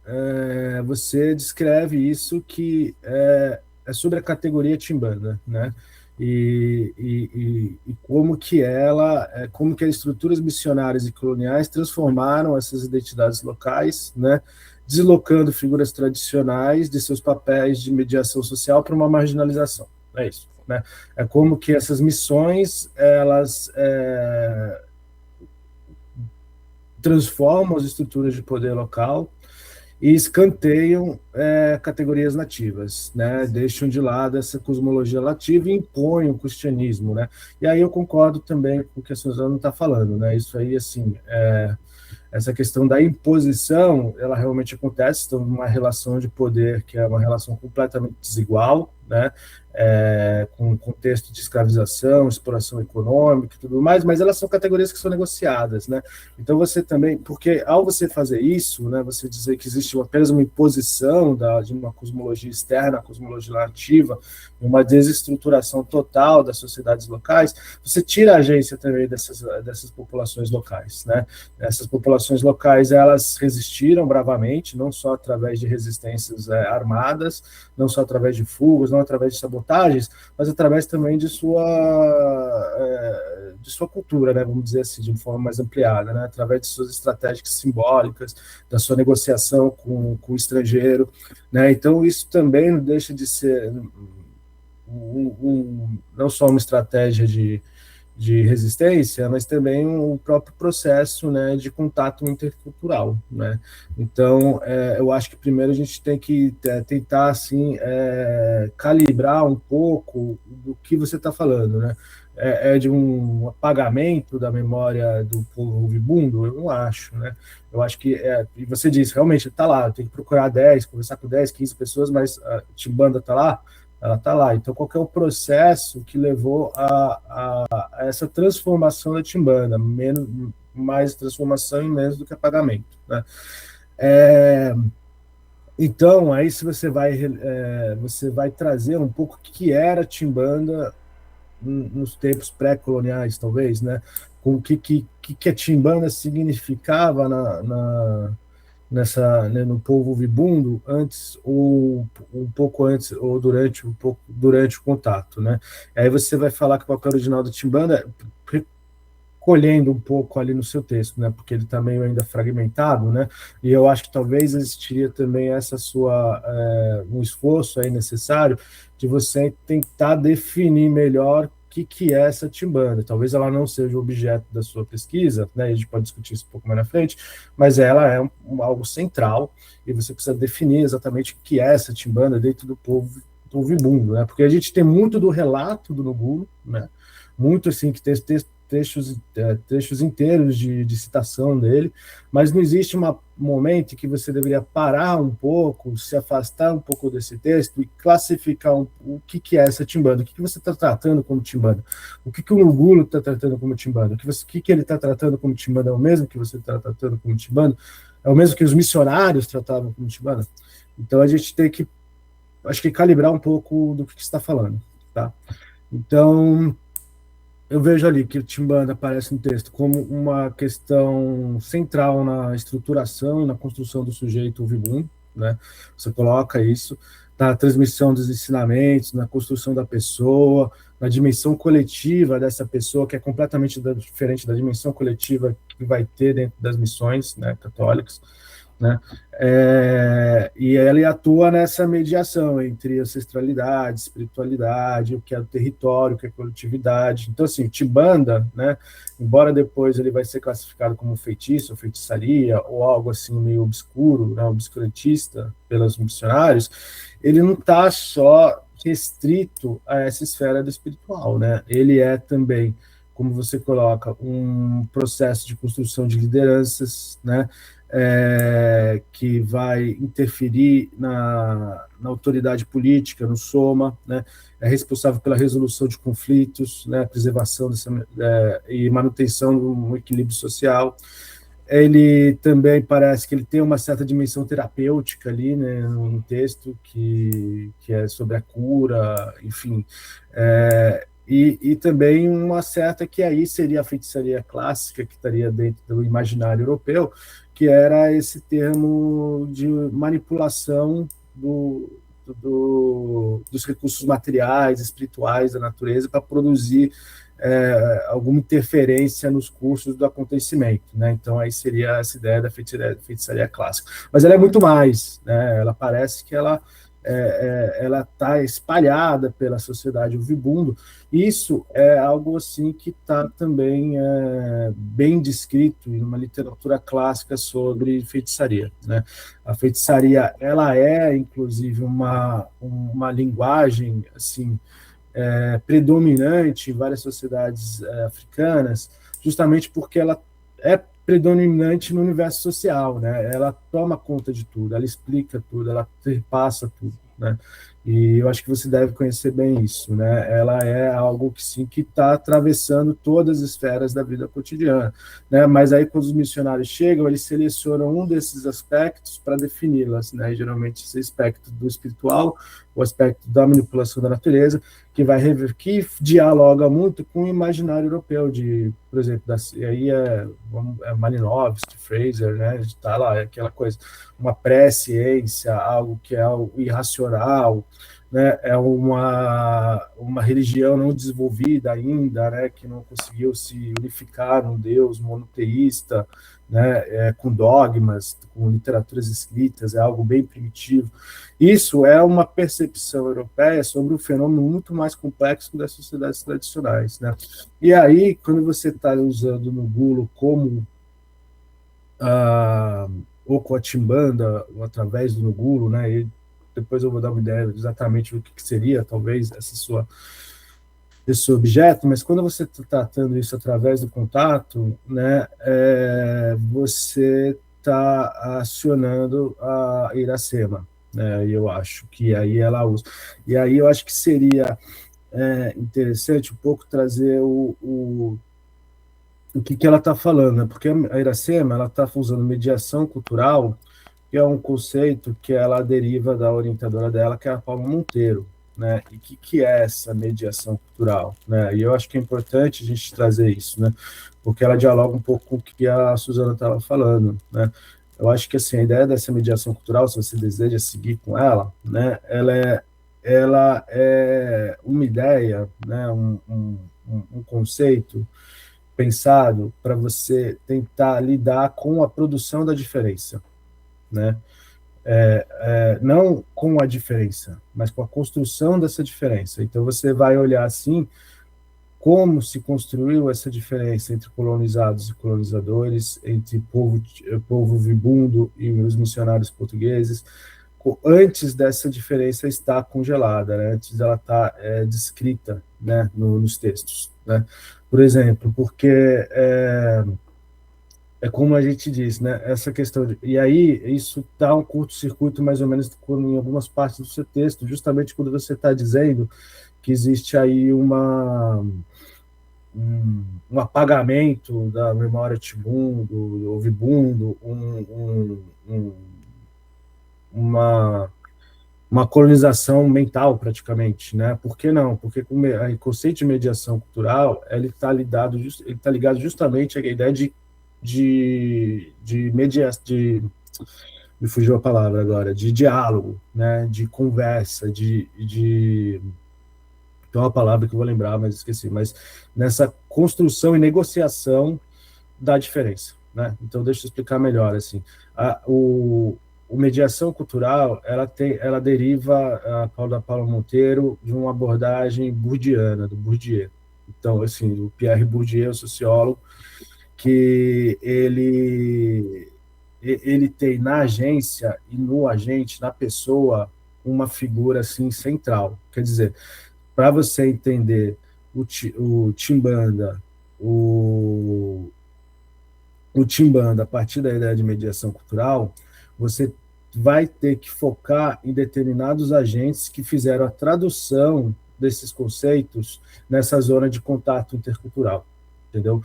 Speaker 4: você descreve isso que é sobre a categoria Timbanda, né? e como que como que as estruturas missionárias e coloniais transformaram essas identidades locais, né, deslocando figuras tradicionais de seus papéis de mediação social para uma marginalização. É isso, né? É como que essas missões elas transformam as estruturas de poder local e escanteiam categorias nativas, né? Deixam de lado essa cosmologia nativa e impõem o cristianismo, né? E aí eu concordo também com o que a Suzana está falando, né? Isso aí, assim, essa questão da imposição, ela realmente acontece, estão numa relação de poder que é uma relação completamente desigual, né? Com contexto de escravização, exploração econômica e tudo mais, mas elas são categorias que são negociadas, né? Então você também, porque ao você fazer isso, né, você dizer que existe apenas uma imposição de uma cosmologia externa, a cosmologia nativa, uma desestruturação total das sociedades locais, você tira a agência também dessas populações locais, né? Essas populações locais, elas resistiram bravamente, não só através de resistências armadas, não só através de fugas, não através de sabotagens, mas através também de sua cultura, né, vamos dizer assim, de uma forma mais ampliada, né, através de suas estratégias simbólicas, da sua negociação com o estrangeiro, né, então isso também não deixa de ser não só uma estratégia de resistência, mas também o próprio processo, né, de contato intercultural, né? Então, eu acho que primeiro a gente tem que tentar assim calibrar um pouco do que você está falando, né? De um apagamento da memória do povo vibundo? Eu não acho, né? Eu acho que, e você disse, realmente, está lá, tem que procurar 10, conversar com 10, 15 pessoas, mas a Timbanda está lá? Ela está lá. Então, qual que é o processo que levou a essa transformação da Timbanda? Mais transformação e menos do que apagamento, né? Então, aí se você vai trazer um pouco o que era a Timbanda nos tempos pré-coloniais, talvez, né? Com o que a Timbanda significava né, no povo vibundo antes ou um pouco antes ou durante o contato, né? Aí você vai falar que o papel original da Timbanda, colhendo um pouco ali no seu texto, né? Porque ele está meio ainda fragmentado, né? E eu acho que talvez existiria também um esforço aí necessário de você tentar definir melhor que é essa Timbanda. Talvez ela não seja o objeto da sua pesquisa, né? A gente pode discutir isso um pouco mais na frente, mas ela é algo central e você precisa definir exatamente o que é essa Timbanda dentro do povo vibundo, né? Porque a gente tem muito do relato do Nugulo, né? Muito assim que tem trechos inteiros de citação dele, mas não existe um momento em que você deveria parar um pouco, se afastar um pouco desse texto e classificar o que é essa Timbanda, o que você está tratando como Timbanda, o que o Nugulo está tratando como Timbanda, o que ele está tratando como Timbanda é o mesmo que você está tratando como Timbanda, é o mesmo que os missionários tratavam como Timbanda. Então a gente tem que, acho que, calibrar um pouco do que você está falando, tá? Então, eu vejo ali que o Timbanda aparece no texto como uma questão central na estruturação e na construção do sujeito vibundo, né? Você coloca isso na transmissão dos ensinamentos, na construção da pessoa, na dimensão coletiva dessa pessoa, que é completamente diferente da dimensão coletiva que vai ter dentro das missões, né, católicas, né? E ele atua nessa mediação entre ancestralidade, espiritualidade, o que é o território, o que é a coletividade. Então, assim, o Timbanda, né, embora depois ele vai ser classificado como feitiço, ou feitiçaria, ou algo assim meio obscuro, né, obscurantista pelos missionários, ele não está só restrito a essa esfera do espiritual, né? Ele é também, como você coloca, um processo de construção de lideranças, né? Que vai interferir na autoridade política, no Soma, né? É responsável pela resolução de conflitos, né? Preservação e manutenção do equilíbrio social. Ele também parece que ele tem uma certa dimensão terapêutica ali, né, no texto, que é sobre a cura, enfim. E também uma certa que aí seria a feitiçaria clássica, que estaria dentro do imaginário europeu, que era esse termo de manipulação aspecto dos recursos materiais, espirituais da natureza para produzir alguma interferência nos cursos do acontecimento, né? Então aí seria essa ideia da feitiçaria clássica. Mas ela é muito mais, né? Ela parece que ela está espalhada pela sociedade Ovibundo. Isso é algo assim que está também bem descrito em uma literatura clássica sobre feitiçaria, né? A feitiçaria, ela é inclusive uma linguagem assim predominante em várias sociedades africanas, justamente porque ela é predominante no universo social, né? Ela toma conta de tudo, ela explica tudo, ela perpassa tudo, né? E eu acho que você deve conhecer bem isso, né? Ela é algo que sim, que está atravessando todas as esferas da vida cotidiana, né? Mas aí quando os missionários chegam, eles selecionam um desses aspectos para defini-las, né? Geralmente esse aspecto do espiritual, o aspecto da manipulação da natureza, que dialoga muito com o imaginário europeu de, por exemplo, aí Malinowski, Fraser, né? Está lá, aquela coisa, uma pré-ciência, algo que é algo irracional, né? É uma religião não desenvolvida ainda, né? Que não conseguiu se unificar num Deus monoteísta, né? Com dogmas, com literaturas escritas, é algo bem primitivo. Isso é uma percepção europeia sobre um fenômeno muito mais complexo das sociedades tradicionais, né? E aí, quando você está usando no Gulo como ou com a Timbanda, ou através do Ngulo, né? E depois eu vou dar uma ideia exatamente do que seria, talvez, esse objeto, mas quando você está tratando isso através do contato, né, você está acionando a Iracema, né? E eu acho que aí ela usa. E aí eu acho que seria interessante um pouco trazer o que ela está falando, né? Porque a Iracema ela está usando mediação cultural, que é um conceito que ela deriva da orientadora dela, que é a Paula Monteiro, né? E o que é essa mediação cultural, né? E eu acho que é importante a gente trazer isso, né? Porque ela dialoga um pouco com o que a Suzana estava falando, né? Eu acho que assim, a ideia dessa mediação cultural, se você deseja seguir com ela, né? Ela é uma ideia, né? Um conceito pensado para você tentar lidar com a produção da diferença, né? Não com a diferença, mas com a construção dessa diferença. Então você vai olhar assim como se construiu essa diferença entre colonizados e colonizadores, entre povo vibundo e os missionários portugueses, antes dessa diferença estar congelada, né? Antes dela estar descrita, né, nos textos, né? Por exemplo, porque como a gente diz, né? Essa questão e aí isso dá um curto-circuito mais ou menos em algumas partes do seu texto, justamente quando você está dizendo que existe aí um apagamento da memória tibundo, do ovibundo, uma colonização mental, praticamente, né? Por que não? Porque o conceito de mediação cultural ele está ligado justamente à ideia me fugiu a palavra agora, de diálogo, né? De conversa, tem uma palavra que eu vou lembrar, mas esqueci, mas nessa construção e negociação da diferença, né? Então deixa eu explicar melhor, assim, o mediação cultural, ela deriva da Paula Monteiro de uma abordagem bourdiana, do Bourdieu. Então, assim, o Pierre Bourdieu, sociólogo, que ele tem na agência e no agente, na pessoa, uma figura assim central. Quer dizer, para você entender o Timbanda, o Timbanda a partir da ideia de mediação cultural, você vai ter que focar em determinados agentes que fizeram a tradução desses conceitos nessa zona de contato intercultural, entendeu?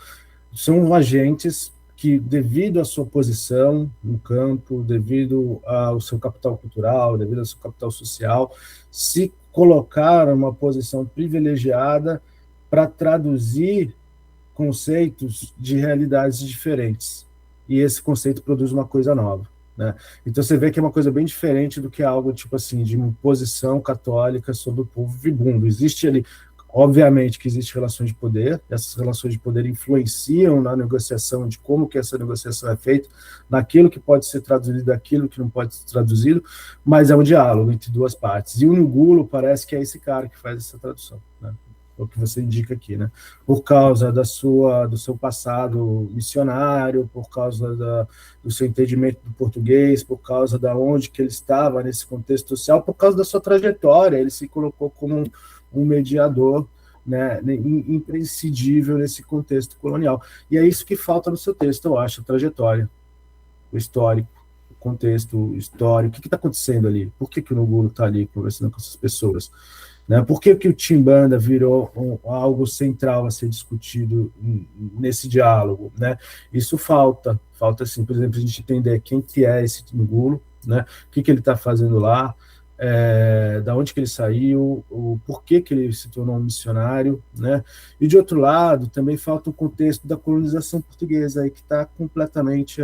Speaker 4: São agentes que, devido à sua posição no campo, devido ao seu capital cultural, devido ao seu capital social, se colocaram uma posição privilegiada para traduzir conceitos de realidades diferentes. E esse conceito produz uma coisa nova, né? Então você vê que é uma coisa bem diferente do que algo tipo assim de imposição católica sobre o povo vagabundo. Existe ali, obviamente, que existem relações de poder. Essas relações de poder influenciam na negociação de como que essa negociação é feita, naquilo que pode ser traduzido, daquilo que não pode ser traduzido, mas é um diálogo entre duas partes. E o Ngulo parece que é esse cara que faz essa tradução, né? O que você indica aqui, né? Por causa do seu passado missionário, por causa do seu entendimento do português, por causa da onde que ele estava nesse contexto social, por causa da sua trajetória, ele se colocou como um mediador, né, imprescindível nesse contexto colonial. E é isso que falta no seu texto, eu acho, a trajetória, o histórico, o contexto histórico, o que está acontecendo ali? Por que o Ngulo está ali conversando com essas pessoas? Né? Por que o Timbanda virou algo central a ser discutido nesse diálogo? Né? Isso falta assim, por exemplo, a gente entender quem que é esse Ngulo, né? O que ele está fazendo lá, da onde que ele saiu, o porquê que ele se tornou um missionário, né? E de outro lado, também falta o contexto da colonização portuguesa aí que está completamente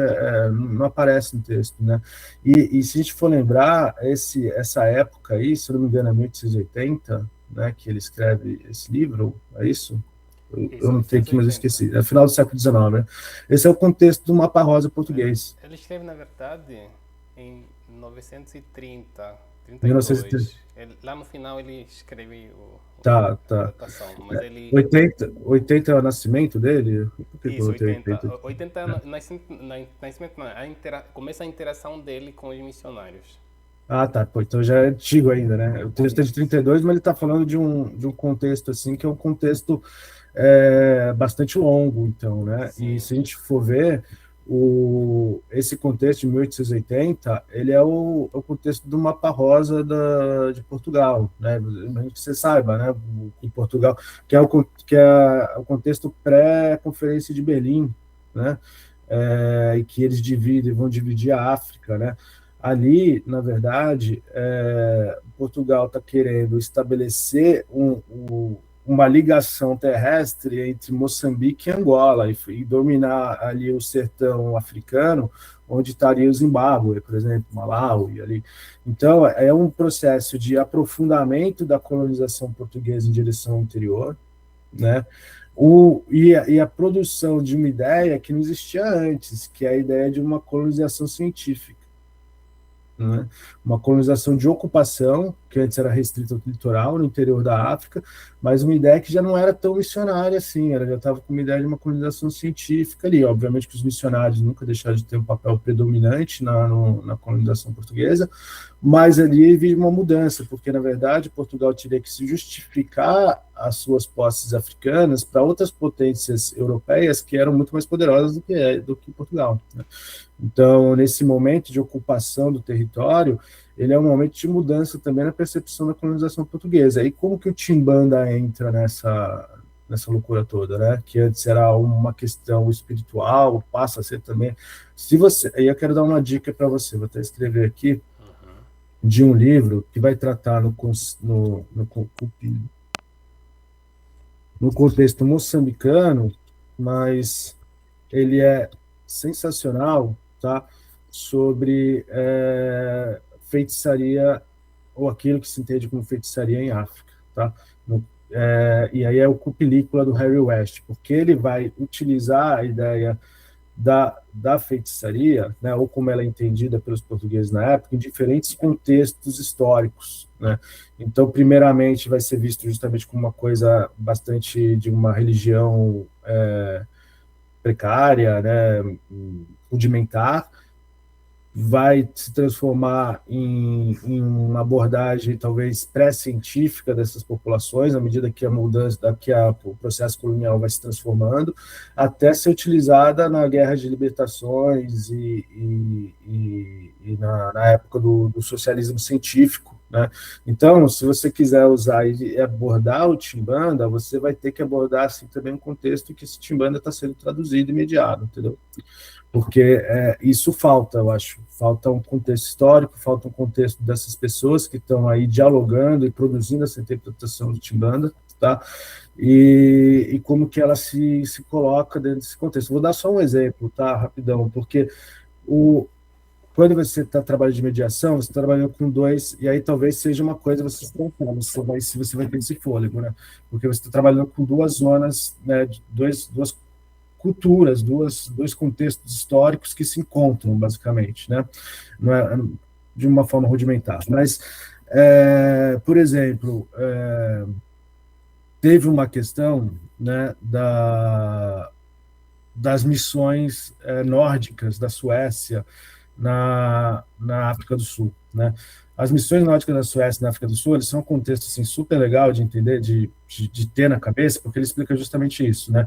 Speaker 4: não aparece no texto, né? E se a gente for lembrar essa época aí, se eu não me engano, é 1880, né? Que ele escreve esse livro, é isso? Eu não tenho aqui, mas eu esqueci. É final do século XIX, né? Esse é o contexto do mapa rosa português.
Speaker 3: Ele escreve, na verdade, em 1930.
Speaker 4: 1930.
Speaker 3: Lá no final ele escreve
Speaker 4: a
Speaker 3: adaptação, mas ele...
Speaker 4: 80 é o nascimento dele?
Speaker 3: Por que isso, 80. 80 nascimento não, começa a interação dele com os missionários.
Speaker 4: Ah, tá, pô, então já é antigo ainda, né? O texto é de 32, mas ele está falando de um contexto assim, que é um contexto bastante longo, então, né? Sim. E se a gente for ver, esse contexto de 1880, ele é o contexto do mapa rosa de Portugal, né? Que você saiba, né? Em Portugal, que é o contexto pré-conferência de Berlim, né? E que eles vão dividir a África, né? Ali, na verdade, Portugal está querendo estabelecer uma ligação terrestre entre Moçambique e Angola e dominar ali o sertão africano, onde estaria o Zimbábue, por exemplo, Malawi ali. Então, é um processo de aprofundamento da colonização portuguesa em direção ao interior, né? E a produção de uma ideia que não existia antes, que é a ideia de uma colonização científica. Né? Uma colonização de ocupação, que antes era restrita ao litoral, no interior da África, mas uma ideia que já não era tão missionária assim, ela já estava com uma ideia de uma colonização científica ali. Obviamente que os missionários nunca deixaram de ter um papel predominante na colonização portuguesa, mas ali havia uma mudança, porque, na verdade, Portugal teria que se justificar as suas posses africanas para outras potências europeias que eram muito mais poderosas do que Portugal. Né? Então, nesse momento de ocupação do território, ele é um momento de mudança também na percepção da colonização portuguesa. E como que o Timbanda entra nessa loucura toda, né? Que antes era uma questão espiritual, passa a ser também... Aí eu quero dar uma dica para você, vou até escrever aqui, de um livro que vai tratar no contexto moçambicano, mas ele é sensacional, tá? Sobre feitiçaria, ou aquilo que se entende como feitiçaria em África, tá? E aí é o Cupilícula do Harry West, porque ele vai utilizar a ideia da feitiçaria, né, ou como ela é entendida pelos portugueses na época, em diferentes contextos históricos. Né? Então, primeiramente, vai ser visto justamente como uma coisa bastante de uma religião precária, né, rudimentar, vai se transformar em uma abordagem talvez pré-científica dessas populações, à medida que a mudança, o processo colonial vai se transformando, até ser utilizada na guerra de libertações e na época do socialismo científico. Né? Então, se você quiser usar e abordar o Timbanda, você vai ter que abordar assim, também um contexto em que esse Timbanda está sendo traduzido e mediado, entendeu? Porque isso falta, eu acho. Falta um contexto histórico, falta um contexto dessas pessoas que estão aí dialogando e produzindo essa interpretação do Timbanda, tá? E como que ela se coloca dentro desse contexto. Vou dar só um exemplo, tá? Rapidão, porque quando você está trabalhando de mediação, você está trabalhando com dois, e aí talvez seja uma coisa você se preocupar, se você vai ter esse fôlego, né? Porque você está trabalhando com duas zonas, né, duas culturas, dois contextos históricos que se encontram, basicamente, né? Não é, de uma forma rudimentar. Mas, por exemplo, teve uma questão, né, das missões nórdicas da Suécia na África do Sul, né? As missões nórdicas da Suécia na África do Sul, eles são um contexto assim, super legal de entender, de ter na cabeça, porque ele explica justamente isso, né?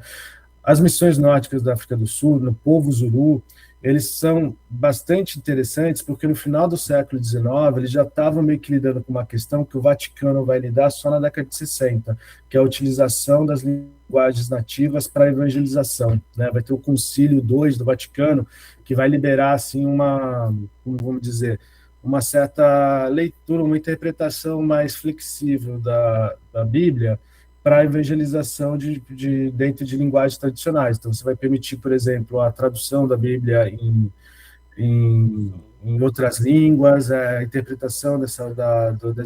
Speaker 4: As missões nórdicas da África do Sul, no povo Zulu, eles são bastante interessantes, porque no final do século XIX, eles já estavam meio que lidando com uma questão que o Vaticano vai lidar só na década de 60, que é a utilização das linguagens nativas para evangelização, né? Vai ter o Concílio II do Vaticano, que vai liberar, assim, como vamos dizer, uma certa leitura, uma interpretação mais flexível da Bíblia, para a evangelização dentro de linguagens tradicionais. Então, você vai permitir, por exemplo, a tradução da Bíblia em outras línguas, a interpretação das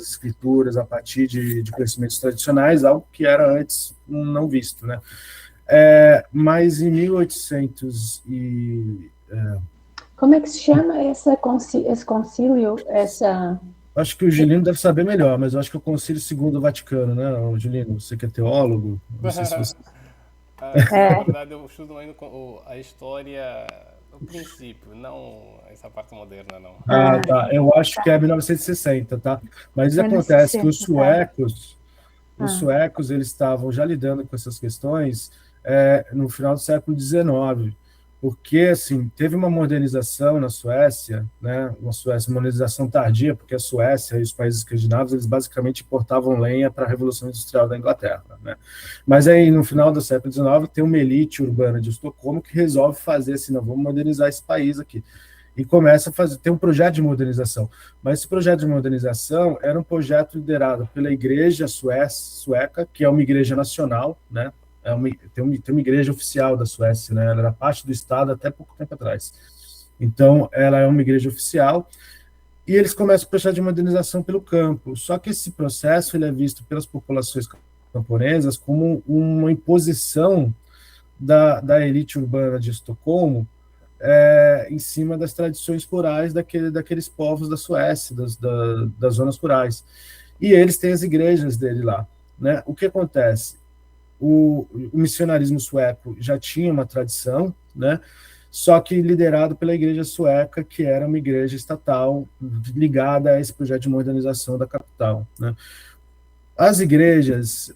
Speaker 4: escrituras a partir de conhecimentos tradicionais, algo que era antes não visto, né? Mas em 1800
Speaker 1: Como é que se chama esse concílio?
Speaker 4: Acho que o Gilino deve saber melhor, mas eu acho que é o Concílio II do Vaticano, né, o Gilino? Você que é teólogo, não sei se você...
Speaker 3: Na verdade, eu estudo ainda a história, o princípio, não essa parte moderna, não.
Speaker 4: Tá. Eu acho que é 1960, tá? Mas acontece que os suecos, eles estavam já lidando com essas questões no final do século XIX, porque, assim, teve uma modernização na Suécia, né? Uma modernização tardia, porque a Suécia e os países escandinavos, eles basicamente importavam lenha para a Revolução Industrial da Inglaterra, né? Mas aí, no final do século XIX, tem uma elite urbana de Estocolmo que resolve fazer assim, não, vamos modernizar esse país aqui. E começa a tem um projeto de modernização. Mas esse projeto de modernização era um projeto liderado pela Igreja Sueca, que é uma igreja nacional, né? Tem uma igreja oficial da Suécia, né? Ela era parte do Estado até pouco tempo atrás. Então, ela é uma igreja oficial, e eles começam o processo de modernização pelo campo. Só que esse processo ele é visto pelas populações camponesas como uma imposição da elite urbana de Estocolmo em cima das tradições rurais daqueles povos da Suécia, das zonas rurais. E eles têm as igrejas dele lá, né? O que acontece? O missionarismo sueco já tinha uma tradição, né? Só que liderado pela igreja sueca, que era uma igreja estatal ligada a esse projeto de modernização da capital, né? As igrejas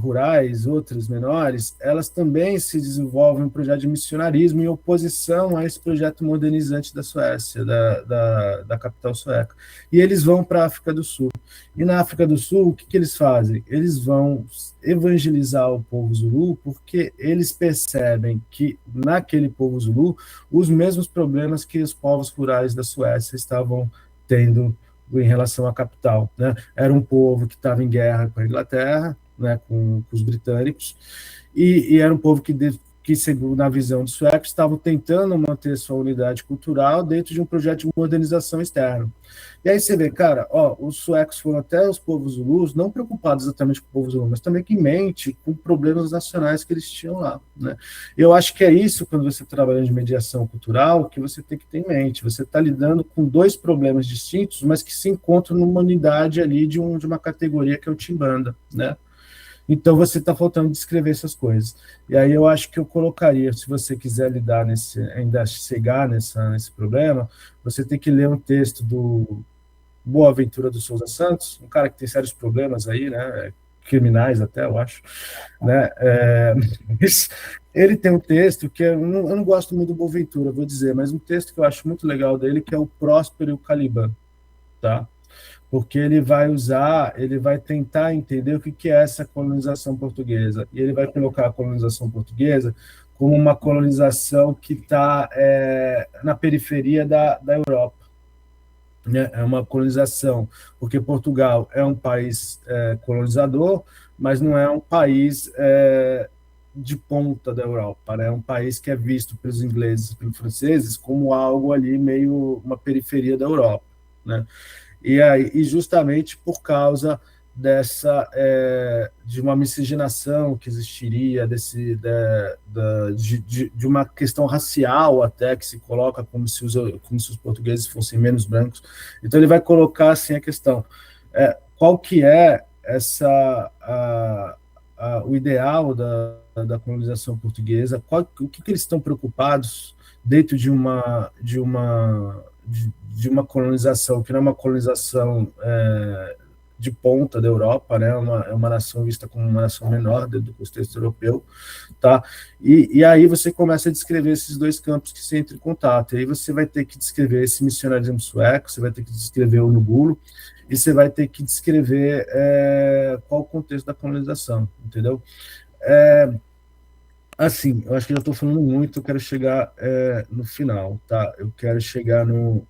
Speaker 4: rurais, outras menores, elas também se desenvolvem um projeto de missionarismo em oposição a esse projeto modernizante da Suécia, da capital sueca. E eles vão para a África do Sul. E na África do Sul, o que eles fazem? Eles vão evangelizar o povo Zulu, porque eles percebem que naquele povo Zulu, os mesmos problemas que os povos rurais da Suécia estavam tendo em relação à capital, né? Era um povo que estava em guerra com a Inglaterra, né, com os britânicos, e era um povo que, segundo na visão dos suecos, estavam tentando manter sua unidade cultural dentro de um projeto de modernização externa. E aí você vê, cara, os suecos foram até os povos zulus, não preocupados exatamente com o povo zulu, mas também que em mente com problemas nacionais que eles tinham lá, né? Eu acho que é isso, quando você trabalha de mediação cultural, que você tem que ter em mente. Você está lidando com dois problemas distintos, mas que se encontram numa unidade ali de uma categoria que é o Timbanda, né? Então, você está faltando descrever essas coisas. E aí eu acho que eu colocaria, se você quiser lidar ainda chegar nesse problema, você tem que ler um texto do Boaventura dos Souza Santos, um cara que tem sérios problemas aí, né, criminais até, eu acho, né, ele tem um texto que eu não gosto muito do Boaventura, vou dizer, mas um texto que eu acho muito legal dele, que é o Próspero e o Caliban, tá? Porque ele vai tentar entender o que é essa colonização portuguesa, e ele vai colocar a colonização portuguesa como uma colonização que está na periferia da Europa, né? É uma colonização, porque Portugal é um país colonizador, mas não é um país de ponta da Europa, né? É um país que é visto pelos ingleses e pelos franceses como algo ali meio uma periferia da Europa, né? E justamente por causa de uma miscigenação que existiria, de uma questão racial até, que se coloca como se os portugueses fossem menos brancos. Então ele vai colocar assim a questão, qual que é o ideal da colonização portuguesa, o que eles estão preocupados dentro de uma colonização que não é uma colonização de ponta da Europa, né? É uma nação vista como uma nação menor dentro do contexto europeu, tá? E aí você começa a descrever esses dois campos que você entra em contato. E aí você vai ter que descrever esse missionarismo sueco, você vai ter que descrever o Nugulo, e você vai ter que descrever qual o contexto da colonização, entendeu? Assim, eu acho que já estou falando muito, eu quero chegar no final, tá? Eu quero chegar no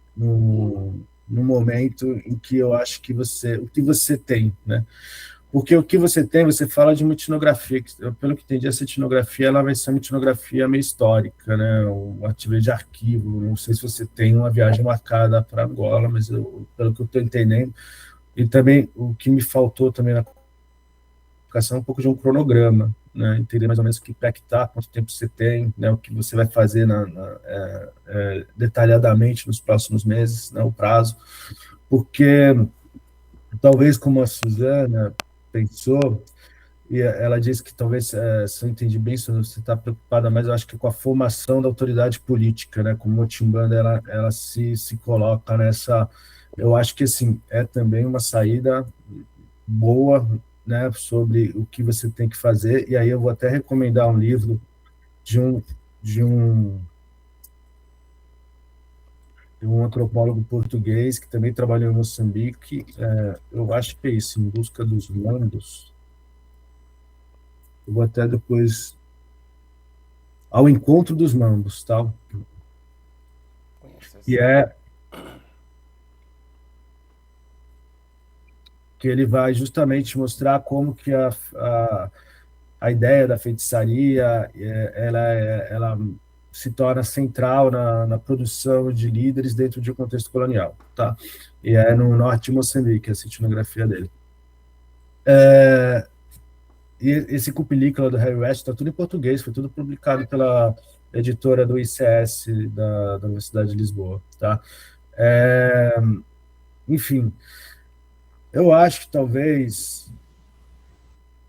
Speaker 4: momento em que eu acho que o que você tem, né? Porque o que você tem, você fala de uma etnografia, pelo que entendi, essa etnografia ela vai ser uma etnografia meio histórica, né? Uma atividade de arquivo, não sei se você tem uma viagem marcada para Angola, mas pelo que eu estou entendendo, e também o que me faltou também na é um pouco de um cronograma, né? Entender mais ou menos que pé que está, quanto tempo você tem, né? O que você vai fazer detalhadamente nos próximos meses, né? O prazo, porque talvez como a Suzana pensou, e ela disse que talvez, se eu entendi bem, se você está preocupada, mas eu acho que com a formação da autoridade política, né? Como o Timbanda ela se coloca nessa, eu acho que assim é também uma saída boa, né, sobre o que você tem que fazer, e aí eu vou até recomendar um livro de um antropólogo português que também trabalhou em Moçambique, eu acho que é isso, Em Busca dos Mundos. Eu vou até depois... Ao Encontro dos Mambos, tal. E que ele vai justamente mostrar como que a ideia da feitiçaria ela se torna central na produção de líderes dentro de um contexto colonial, tá? E é no norte de Moçambique, essa etnografia dele. E esse Cupilícula do Harry West está tudo em português, foi tudo publicado pela editora do ICS da Universidade de Lisboa, tá? Enfim, eu acho que talvez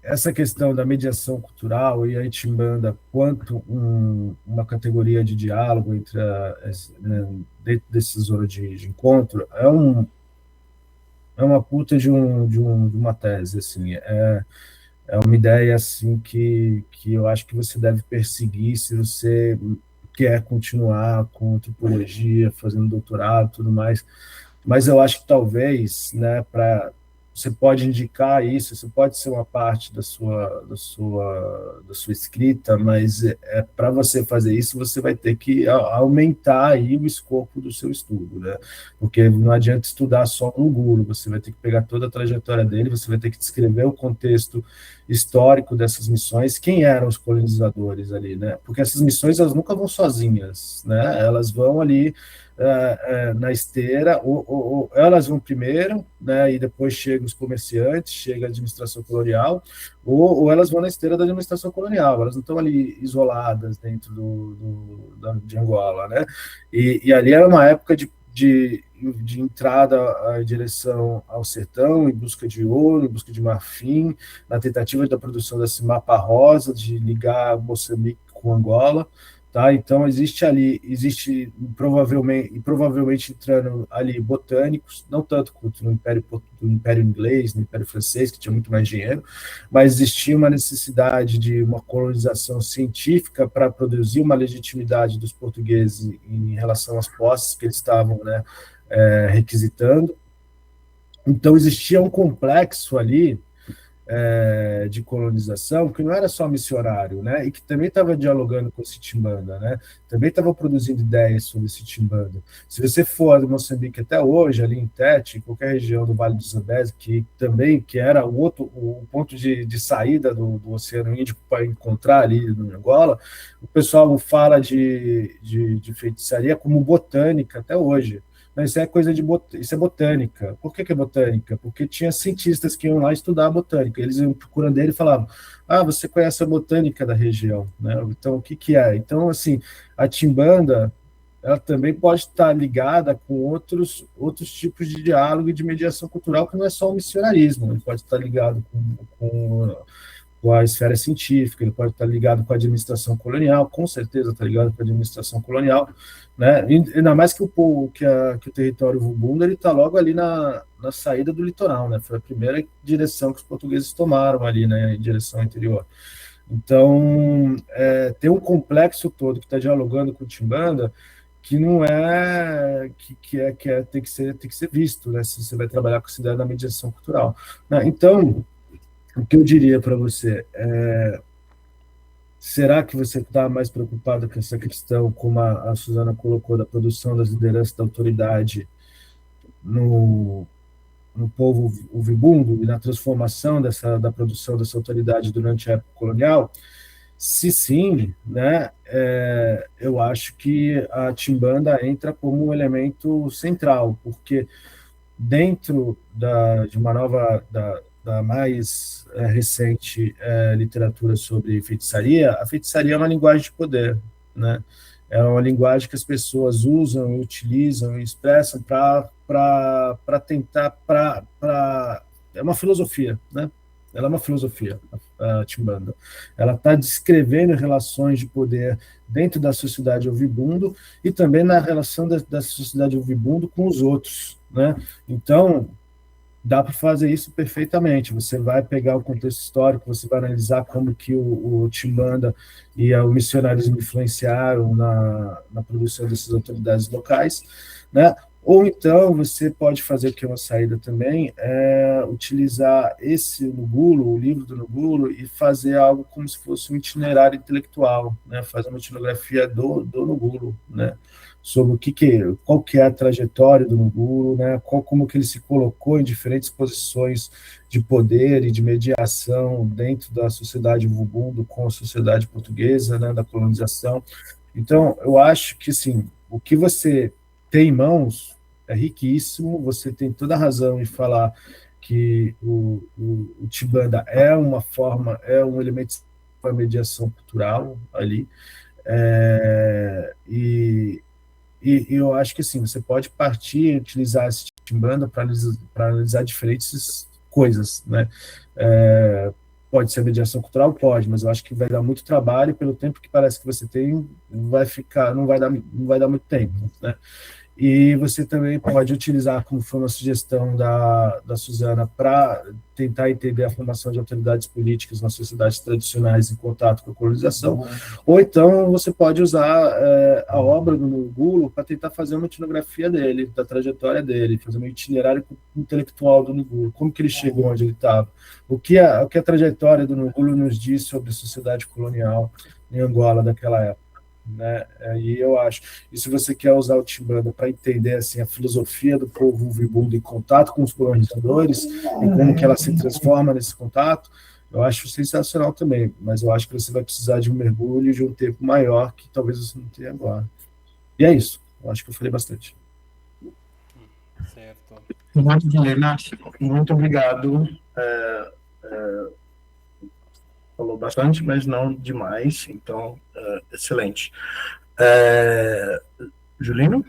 Speaker 4: essa questão da mediação cultural e a Itimbanda quanto uma categoria de diálogo dentro desse zona de encontro é uma puta de uma tese, assim, é uma ideia assim que eu acho que você deve perseguir se você quer continuar com antropologia, fazendo doutorado, tudo mais. Mas eu acho que talvez, né, você pode indicar isso, isso pode ser uma parte da sua escrita, mas para você fazer isso, você vai ter que aumentar aí o escopo do seu estudo, né? Porque não adianta estudar só no Google, você vai ter que pegar toda a trajetória dele, você vai ter que descrever o contexto histórico dessas missões, quem eram os colonizadores ali, né? Porque essas missões, elas nunca vão sozinhas, né? Elas vão ali na esteira, ou elas vão primeiro, né, e depois chegam os comerciantes, chega a administração colonial, ou elas vão na esteira da administração colonial, elas não estão ali isoladas dentro de Angola, né? E ali era uma época de entrada em direção ao sertão, em busca de ouro, em busca de marfim, na tentativa da produção desse mapa rosa, de ligar Moçambique com Angola, tá? Então existe provavelmente entrando ali botânicos, não tanto quanto no Império Inglês, no Império Francês, que tinha muito mais dinheiro, mas existia uma necessidade de uma colonização científica para produzir uma legitimidade dos portugueses em relação às posses que eles estavam, né, requisitando. Então existia um complexo ali de colonização, que não era só missionário, né? E que também estava dialogando com esse Timbanda, né? Também estava produzindo ideias sobre esse Timbanda. Se você for de Moçambique até hoje, ali em Tete, em qualquer região do Vale do Zambeze, que era o ponto de saída do Oceano Índico para encontrar ali no Angola, o pessoal fala de feitiçaria como botânica até hoje. Mas isso é coisa isso é botânica. Por que é botânica? Porque tinha cientistas que iam lá estudar botânica. Eles iam procurando ele e falavam: ah, você conhece a botânica da região, né? Então, o que é? Então, assim, a Timbanda, ela também pode estar ligada com outros tipos de diálogo e de mediação cultural, que não é só o missionarismo. Ele pode estar ligado com a esfera científica, ele pode estar ligado com a administração colonial, com certeza está ligado com a administração colonial, né? E ainda mais que que o território Vubunda ele está logo ali na saída do litoral, né? Foi a primeira direção que os portugueses tomaram ali, né? Em direção interior. Então, tem um complexo todo que está dialogando com o Timbanda que não é tem que ser visto, né? Se você vai trabalhar com essa ideia da mediação cultural, né? Então, o que eu diria para você será que você está mais preocupado com essa questão, como a Suzana colocou, da produção das lideranças da autoridade no, no povo uvibundo e na transformação da produção dessa autoridade durante a época colonial? Se sim, né, eu acho que a Timbanda entra como um elemento central, porque dentro de uma da mais recente literatura sobre feitiçaria, a feitiçaria é uma linguagem de poder, né? É uma linguagem que as pessoas usam e utilizam e expressam para tentar, é uma filosofia, né? Ela é uma filosofia, a Timbanda. Ela está descrevendo relações de poder dentro da sociedade ouvibundo e também na relação da sociedade ouvibundo com os outros, né? Então, dá para fazer isso perfeitamente. Você vai pegar o contexto histórico, você vai analisar como que o Timbanda e o missionarismo influenciaram na produção dessas autoridades locais, né? Ou então você pode fazer, que é uma saída também, utilizar esse Nugulo, o livro do Nugulo, e fazer algo como se fosse um itinerário intelectual, né? Fazer uma etnografia do Nugulo, né? Sobre qual que é a trajetória do Nugulo, né? Como que ele se colocou em diferentes posições de poder e de mediação dentro da sociedade Vubundo com a sociedade portuguesa, né? Da colonização. Então, eu acho que, assim, o que você tem em mãos é riquíssimo, você tem toda a razão em falar que o Timbanda é um elemento para mediação cultural ali, e eu acho que assim, você pode partir e utilizar esse Timbanda para analisar diferentes coisas, né? Pode ser mediação cultural? Pode, mas eu acho que vai dar muito trabalho, e pelo tempo que parece que você tem, não vai dar muito tempo, né? E você também pode utilizar, como foi uma sugestão da Suzana, para tentar entender a formação de autoridades políticas nas sociedades tradicionais em contato com a colonização, ou então você pode usar a obra do Nugulo para tentar fazer uma etnografia dele, da trajetória dele, fazer um itinerário intelectual do Nugulo, como que ele chegou onde ele estava, o que a trajetória do Nugulo nos diz sobre a sociedade colonial em Angola daquela época, né? E eu acho, e se você quer usar o Timbanda para entender assim a filosofia do povo vibundo em contato com os colonizadores e como que ela se transforma nesse contato, eu acho sensacional também, mas eu acho que você vai precisar de um mergulho de um tempo maior que talvez você não tenha agora. E é isso, eu acho que eu falei bastante.
Speaker 3: Certo.
Speaker 2: Muito obrigado. Falou bastante, mas não demais, então, excelente. Julino?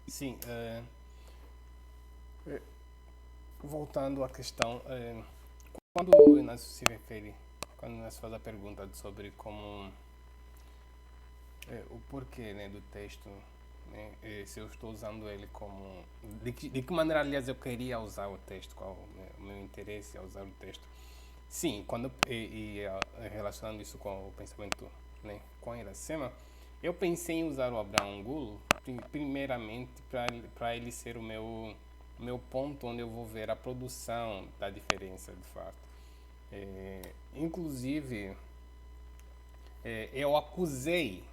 Speaker 3: Sim, voltando à questão, quando o Inácio se refere, quando o Inácio faz a pergunta sobre como, o porquê, né, do texto, né, se eu estou usando ele como, de que maneira, aliás, eu queria usar o texto, qual o meu interesse a usar o texto. Sim, relacionando isso com o pensamento, né, com Iracema, eu pensei em usar o Abraão Angulo, primeiramente, para ele ser o meu ponto onde eu vou ver a produção da diferença, de fato. Inclusive, eu acusei,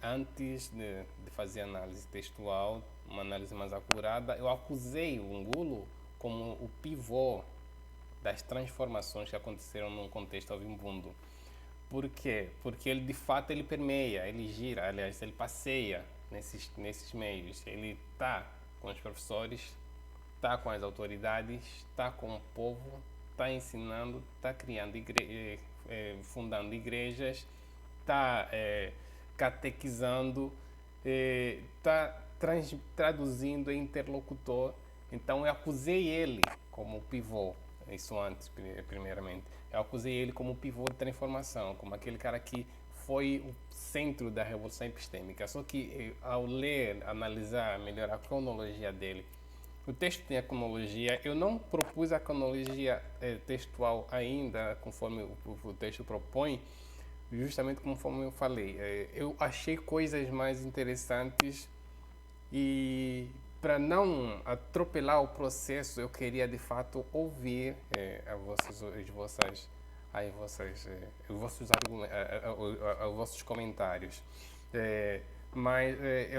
Speaker 3: antes de fazer análise textual, uma análise mais acurada, eu acusei o Angulo como o pivô das transformações que aconteceram num contexto ovimbundo. Por quê? Porque ele, de fato, ele permeia, ele gira, aliás, ele passeia nesses meios. Ele está com os professores, está com as autoridades, está com o povo, está ensinando, está criando fundando igrejas, está catequizando, está traduzindo em interlocutor. Então eu acusei ele como pivô, isso antes, primeiramente. Eu acusei ele como pivô de transformação, como aquele cara que foi o centro da revolução epistêmica. Só que ao ler, analisar, melhorar a cronologia dele, o texto tem a cronologia. Eu não propus a cronologia textual ainda, conforme o texto propõe, justamente conforme eu falei. Eu achei coisas mais interessantes e, para não atropelar o processo, eu queria de fato ouvir os vossos comentários. Mas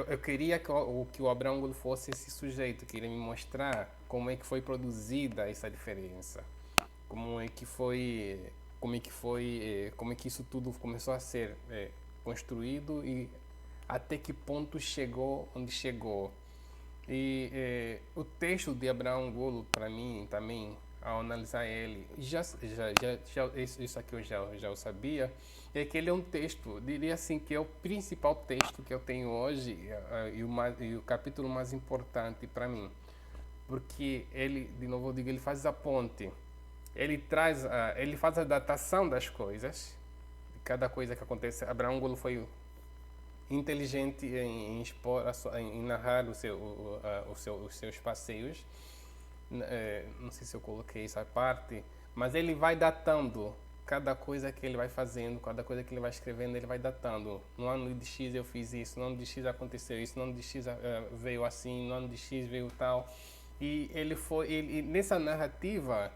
Speaker 3: eu queria que o Abrão Angulo fosse esse sujeito, queria me mostrar como é que foi produzida essa diferença, como é que isso tudo começou a ser construído e até que ponto chegou onde chegou. E o texto de Abrão Angulo, para mim, também, ao analisar ele, isso aqui eu já o sabia, é que ele é um texto, diria assim, que é o principal texto que eu tenho hoje e o capítulo mais importante para mim. Porque ele, de novo eu digo, ele faz a ponte, ele faz a datação das coisas, de cada coisa que acontece. Abrão Angulo foi inteligente em expor, em narrar os seus passeios. Não sei se eu coloquei essa parte, mas ele vai datando cada coisa que ele vai fazendo, cada coisa que ele vai escrevendo, ele vai datando. No ano de X eu fiz isso, no ano de X aconteceu isso, no ano de X veio assim, no ano de X veio tal. E nessa narrativa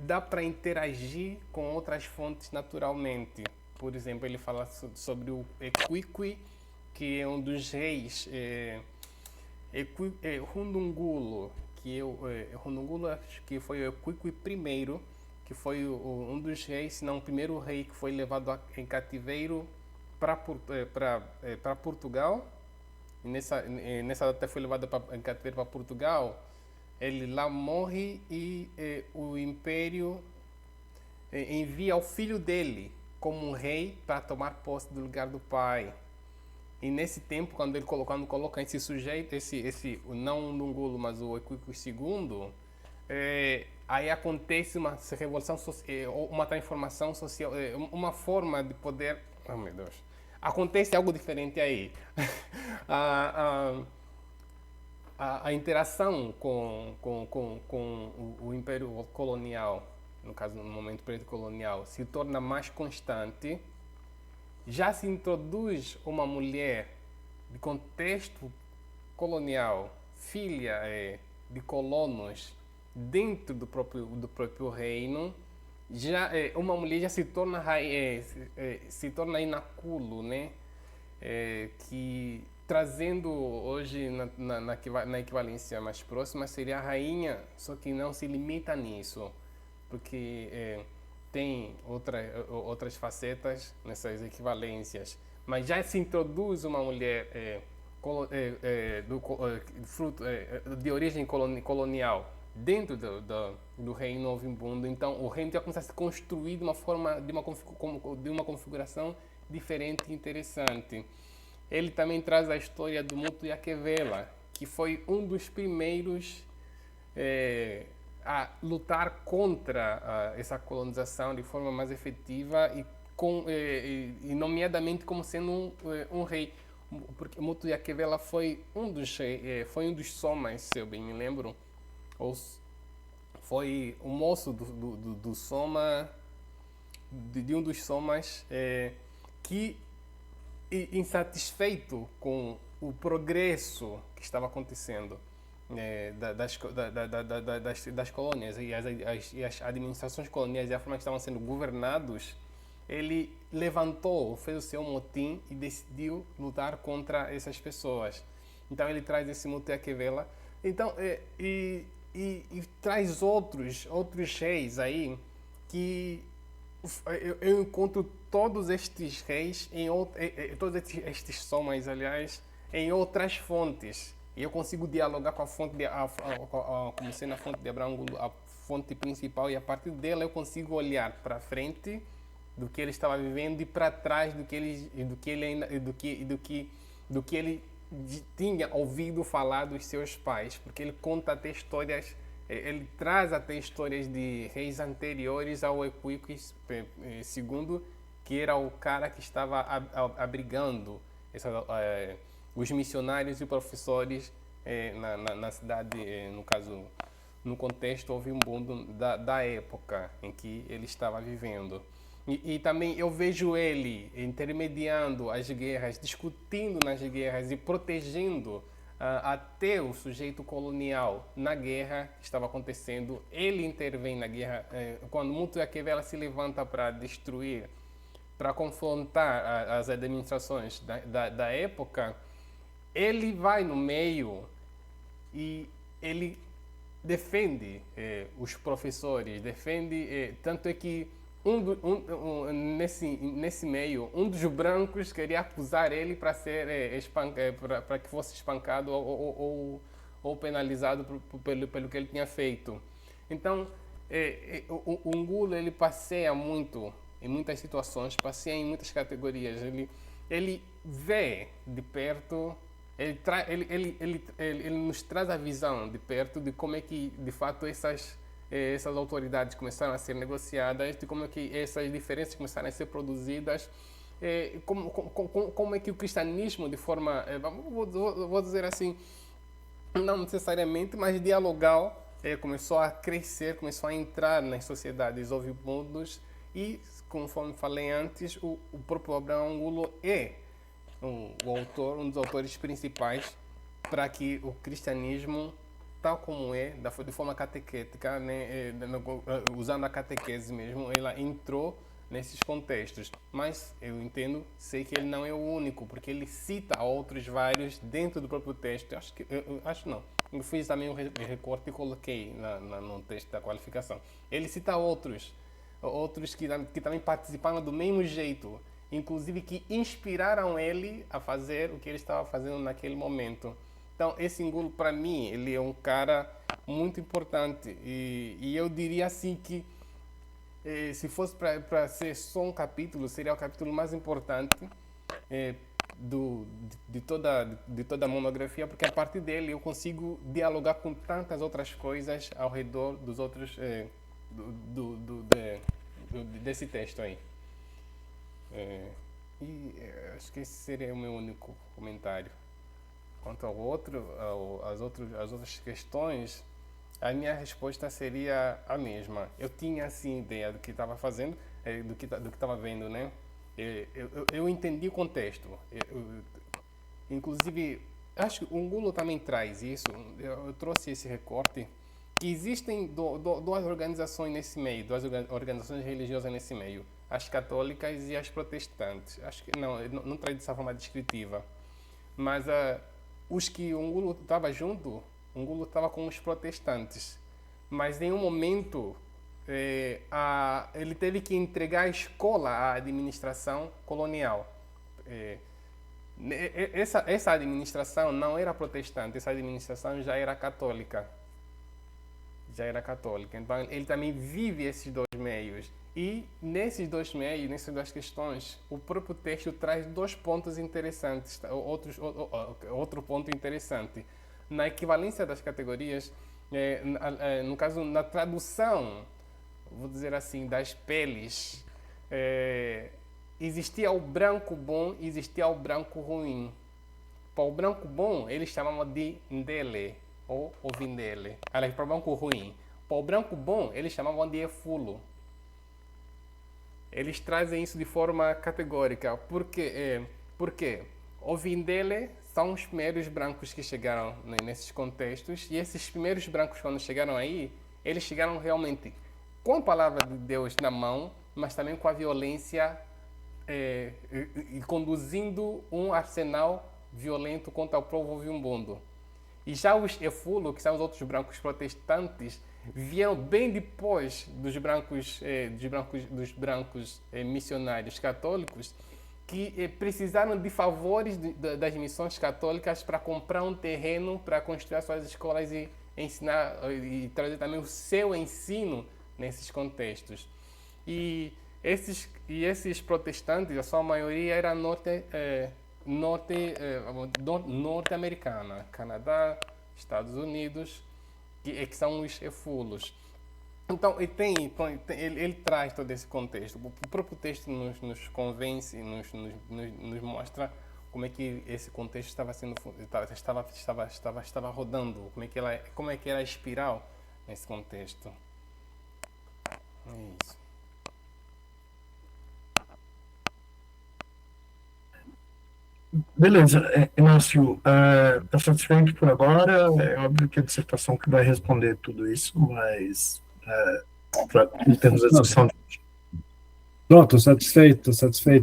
Speaker 3: dá para interagir com outras fontes naturalmente. Por exemplo, ele fala sobre o Equiqui, que é um dos reis, Rundungulo, Rundungulo acho que foi o Equiqui I, que foi um dos reis, se não o primeiro rei que foi levado em cativeiro para Portugal. E nessa data foi levado em cativeiro para Portugal. Ele lá morre e o império envia o filho dele como um rei para tomar posse do lugar do pai. E nesse tempo, quando coloca esse sujeito, o não Ndungulo, mas o Equiqui II, aí acontece uma revolução social, uma transformação social, uma forma de poder. Oh meu Deus! Acontece algo diferente aí. A interação com o Império Colonial, no caso, no momento pré-colonial, se torna mais constante. Já se introduz uma mulher de contexto colonial, filha de colonos, dentro do próprio reino. Já uma mulher já se torna inaculo, né? Que trazendo hoje na equivalência mais próxima seria a rainha, só que não se limita nisso, porque tem outras facetas nessas equivalências, mas já se introduz uma mulher de origem colonial dentro do reino ovimbundo. Então o reino já começa a se construir de uma configuração diferente e interessante. Ele também traz a história do Mutu Yakevela, que foi um dos primeiros a lutar contra essa colonização de forma mais efetiva e nomeadamente como sendo um rei, porque Mutu Yakevela foi um dos somas, se eu bem me lembro, ou foi o moço do soma, de um dos somas, que, insatisfeito com o progresso que estava acontecendo das colônias e as administrações coloniais e a forma que estavam sendo governados, ele levantou, fez o seu motim e decidiu lutar contra essas pessoas. Então ele traz esse motim a Quevela. Então, e traz outros reis aí que eu encontro todos estes reis, todos estes somos, aliás, em outras fontes. E eu consigo dialogar com a fonte, comecei na fonte de Abraão, a fonte principal, e a partir dela eu consigo olhar para frente do que ele estava vivendo e para trás do que ele tinha ouvido falar dos seus pais, porque ele conta até histórias, ele traz até histórias de reis anteriores ao Equiques II, que era o cara que estava abrigando os missionários e professores na cidade, no caso, no contexto houve um boom da época em que ele estava vivendo. E também eu vejo ele intermediando as guerras, discutindo nas guerras e protegendo até o sujeito colonial na guerra que estava acontecendo. Ele intervém na guerra. Quando Mutu Akevela se levanta para destruir, para confrontar as administrações da época, ele vai no meio e ele defende os professores, defende, tanto é que nesse meio, um dos brancos queria acusar ele para ser para que fosse espancado ou penalizado pelo que ele tinha feito. Então, o Ngulo ele passeia muito em muitas situações, passeia em muitas categorias. Ele vê de perto, ele nos traz a visão de perto de como é que, de fato, essas autoridades começaram a ser negociadas, de como é que essas diferenças começaram a ser produzidas, como é que o cristianismo, de forma, vou dizer assim, não necessariamente, mas dialogal, começou a crescer, começou a entrar nas sociedades ovimundos e, conforme falei antes, o próprio Abraão Angulo é um dos autores principais para que o cristianismo, tal como de forma catequética, né, usando a catequese mesmo, ela entrou nesses contextos. Mas eu sei que ele não é o único, porque ele cita outros vários dentro do próprio texto. Acho não. Eu fiz também um recorte e coloquei no texto da qualificação. Ele cita outros que também participaram do mesmo jeito, inclusive que inspiraram ele a fazer o que ele estava fazendo naquele momento. Então, esse Ngulo, para mim, ele é um cara muito importante. E eu diria assim que, se fosse para ser só um capítulo, seria o capítulo mais importante de toda a monografia, porque a partir dele eu consigo dialogar com tantas outras coisas ao redor dos outros, desse texto aí. Acho que esse seria o meu único comentário. Quanto às outras questões, a minha resposta seria a mesma. Eu tinha, assim, ideia do que estava fazendo, do que estava vendo, né? Eu entendi o contexto. Inclusive, acho que o Ngulo também traz isso. Eu trouxe esse recorte. Que existem duas organizações nesse meio, duas organizações religiosas nesse meio. As católicas e as protestantes. Acho que não traz dessa forma descritiva. Mas os que o Ngulo estava junto, o Ngulo estava com os protestantes. Mas em um momento, ele teve que entregar a escola à administração colonial. Essa administração não era protestante, essa administração já era católica. Então, ele também vive esses dois meios. E nesses dois meios, nessas duas questões, o próprio texto traz dois pontos interessantes. Outro ponto interessante. Na equivalência das categorias, no caso, na tradução, vou dizer assim, das peles, existia o branco bom e existia o branco ruim. Para o branco bom, eles chamavam de ndele ou ovindele. Aliás, para o branco ruim. Para o branco bom, eles chamavam de efulo. Eles trazem isso de forma categórica. Porque o vindele são os primeiros brancos que chegaram nesses contextos, e esses primeiros brancos, quando chegaram aí, eles chegaram realmente com a palavra de Deus na mão, mas também com a violência e conduzindo um arsenal violento contra o povo vagabundo. E já os Efulo, que são os outros brancos protestantes, vieram bem depois dos brancos missionários católicos, que precisaram de favores das missões católicas para comprar um terreno para construir as suas escolas e ensinar e trazer também o seu ensino nesses contextos. E esses protestantes, a sua maioria era norte-americana, Canadá, Estados Unidos, que são os Efulos. Então, ele traz todo esse contexto. O próprio texto nos convence, nos mostra como é que esse contexto estava rodando, como é que era a espiral nesse contexto. É isso.
Speaker 2: Beleza, Inácio, está satisfeito por agora? É óbvio que a dissertação que vai responder tudo isso, mas em termos da discussão.
Speaker 4: Não, estou satisfeito.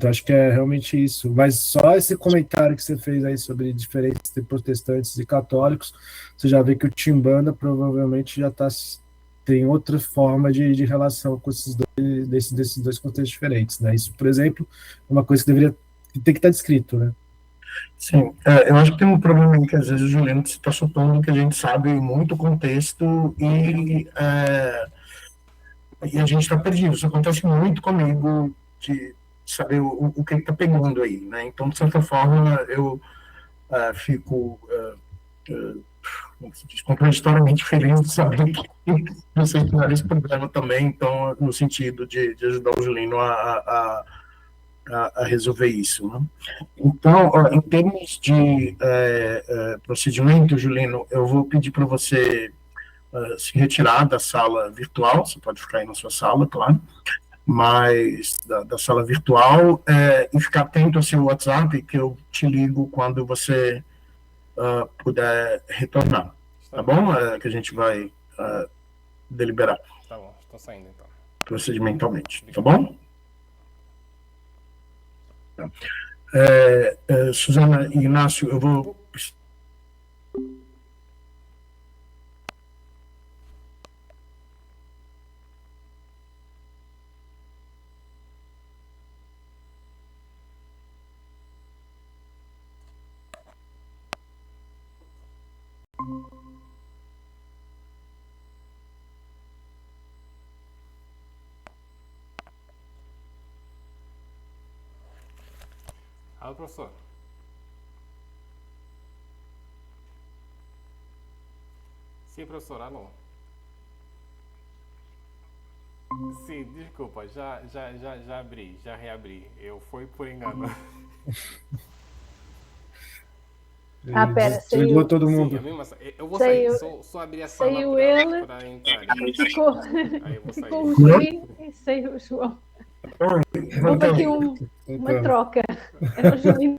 Speaker 4: Acho que é realmente isso. Mas só esse comentário que você fez aí sobre diferença entre protestantes e católicos, você já vê que o Timbanda provavelmente já tem outra forma de relação com desses dois contextos diferentes, né? Isso, por exemplo, é uma coisa que tem que estar descrito, né?
Speaker 2: Sim, eu acho que tem um problema em que às vezes o Juliano está supondo que a gente sabe muito o contexto e a gente está perdido. Isso acontece muito comigo, de saber o que ele está pegando aí, né? Então, de certa forma, eu fico contraditoriamente feliz de saber que vocês tiveram esse problema também, então, no sentido de ajudar o Juliano a resolver isso, né? Então, em termos de procedimento, Juliano, eu vou pedir para você se retirar da sala virtual. Você pode ficar aí na sua sala, claro, mas da sala virtual, e ficar atento ao seu WhatsApp, que eu te ligo quando você puder retornar, tá bom? Que a gente vai deliberar.
Speaker 3: Tá bom, estou saindo então.
Speaker 2: Procedimentalmente, tá bom? Suzana e Inácio, eu vou...
Speaker 3: Alô, professor. Sim, professor, alô. Sim, desculpa, já abri, já reabri. Eu fui por engano.
Speaker 1: Pera,
Speaker 4: Desligou todo mundo.
Speaker 3: Sim, eu vou sair, só abrir a sala para entrar.
Speaker 1: Ficou o Julinho e saiu o João. Houve aqui uma troca. Era o Julinho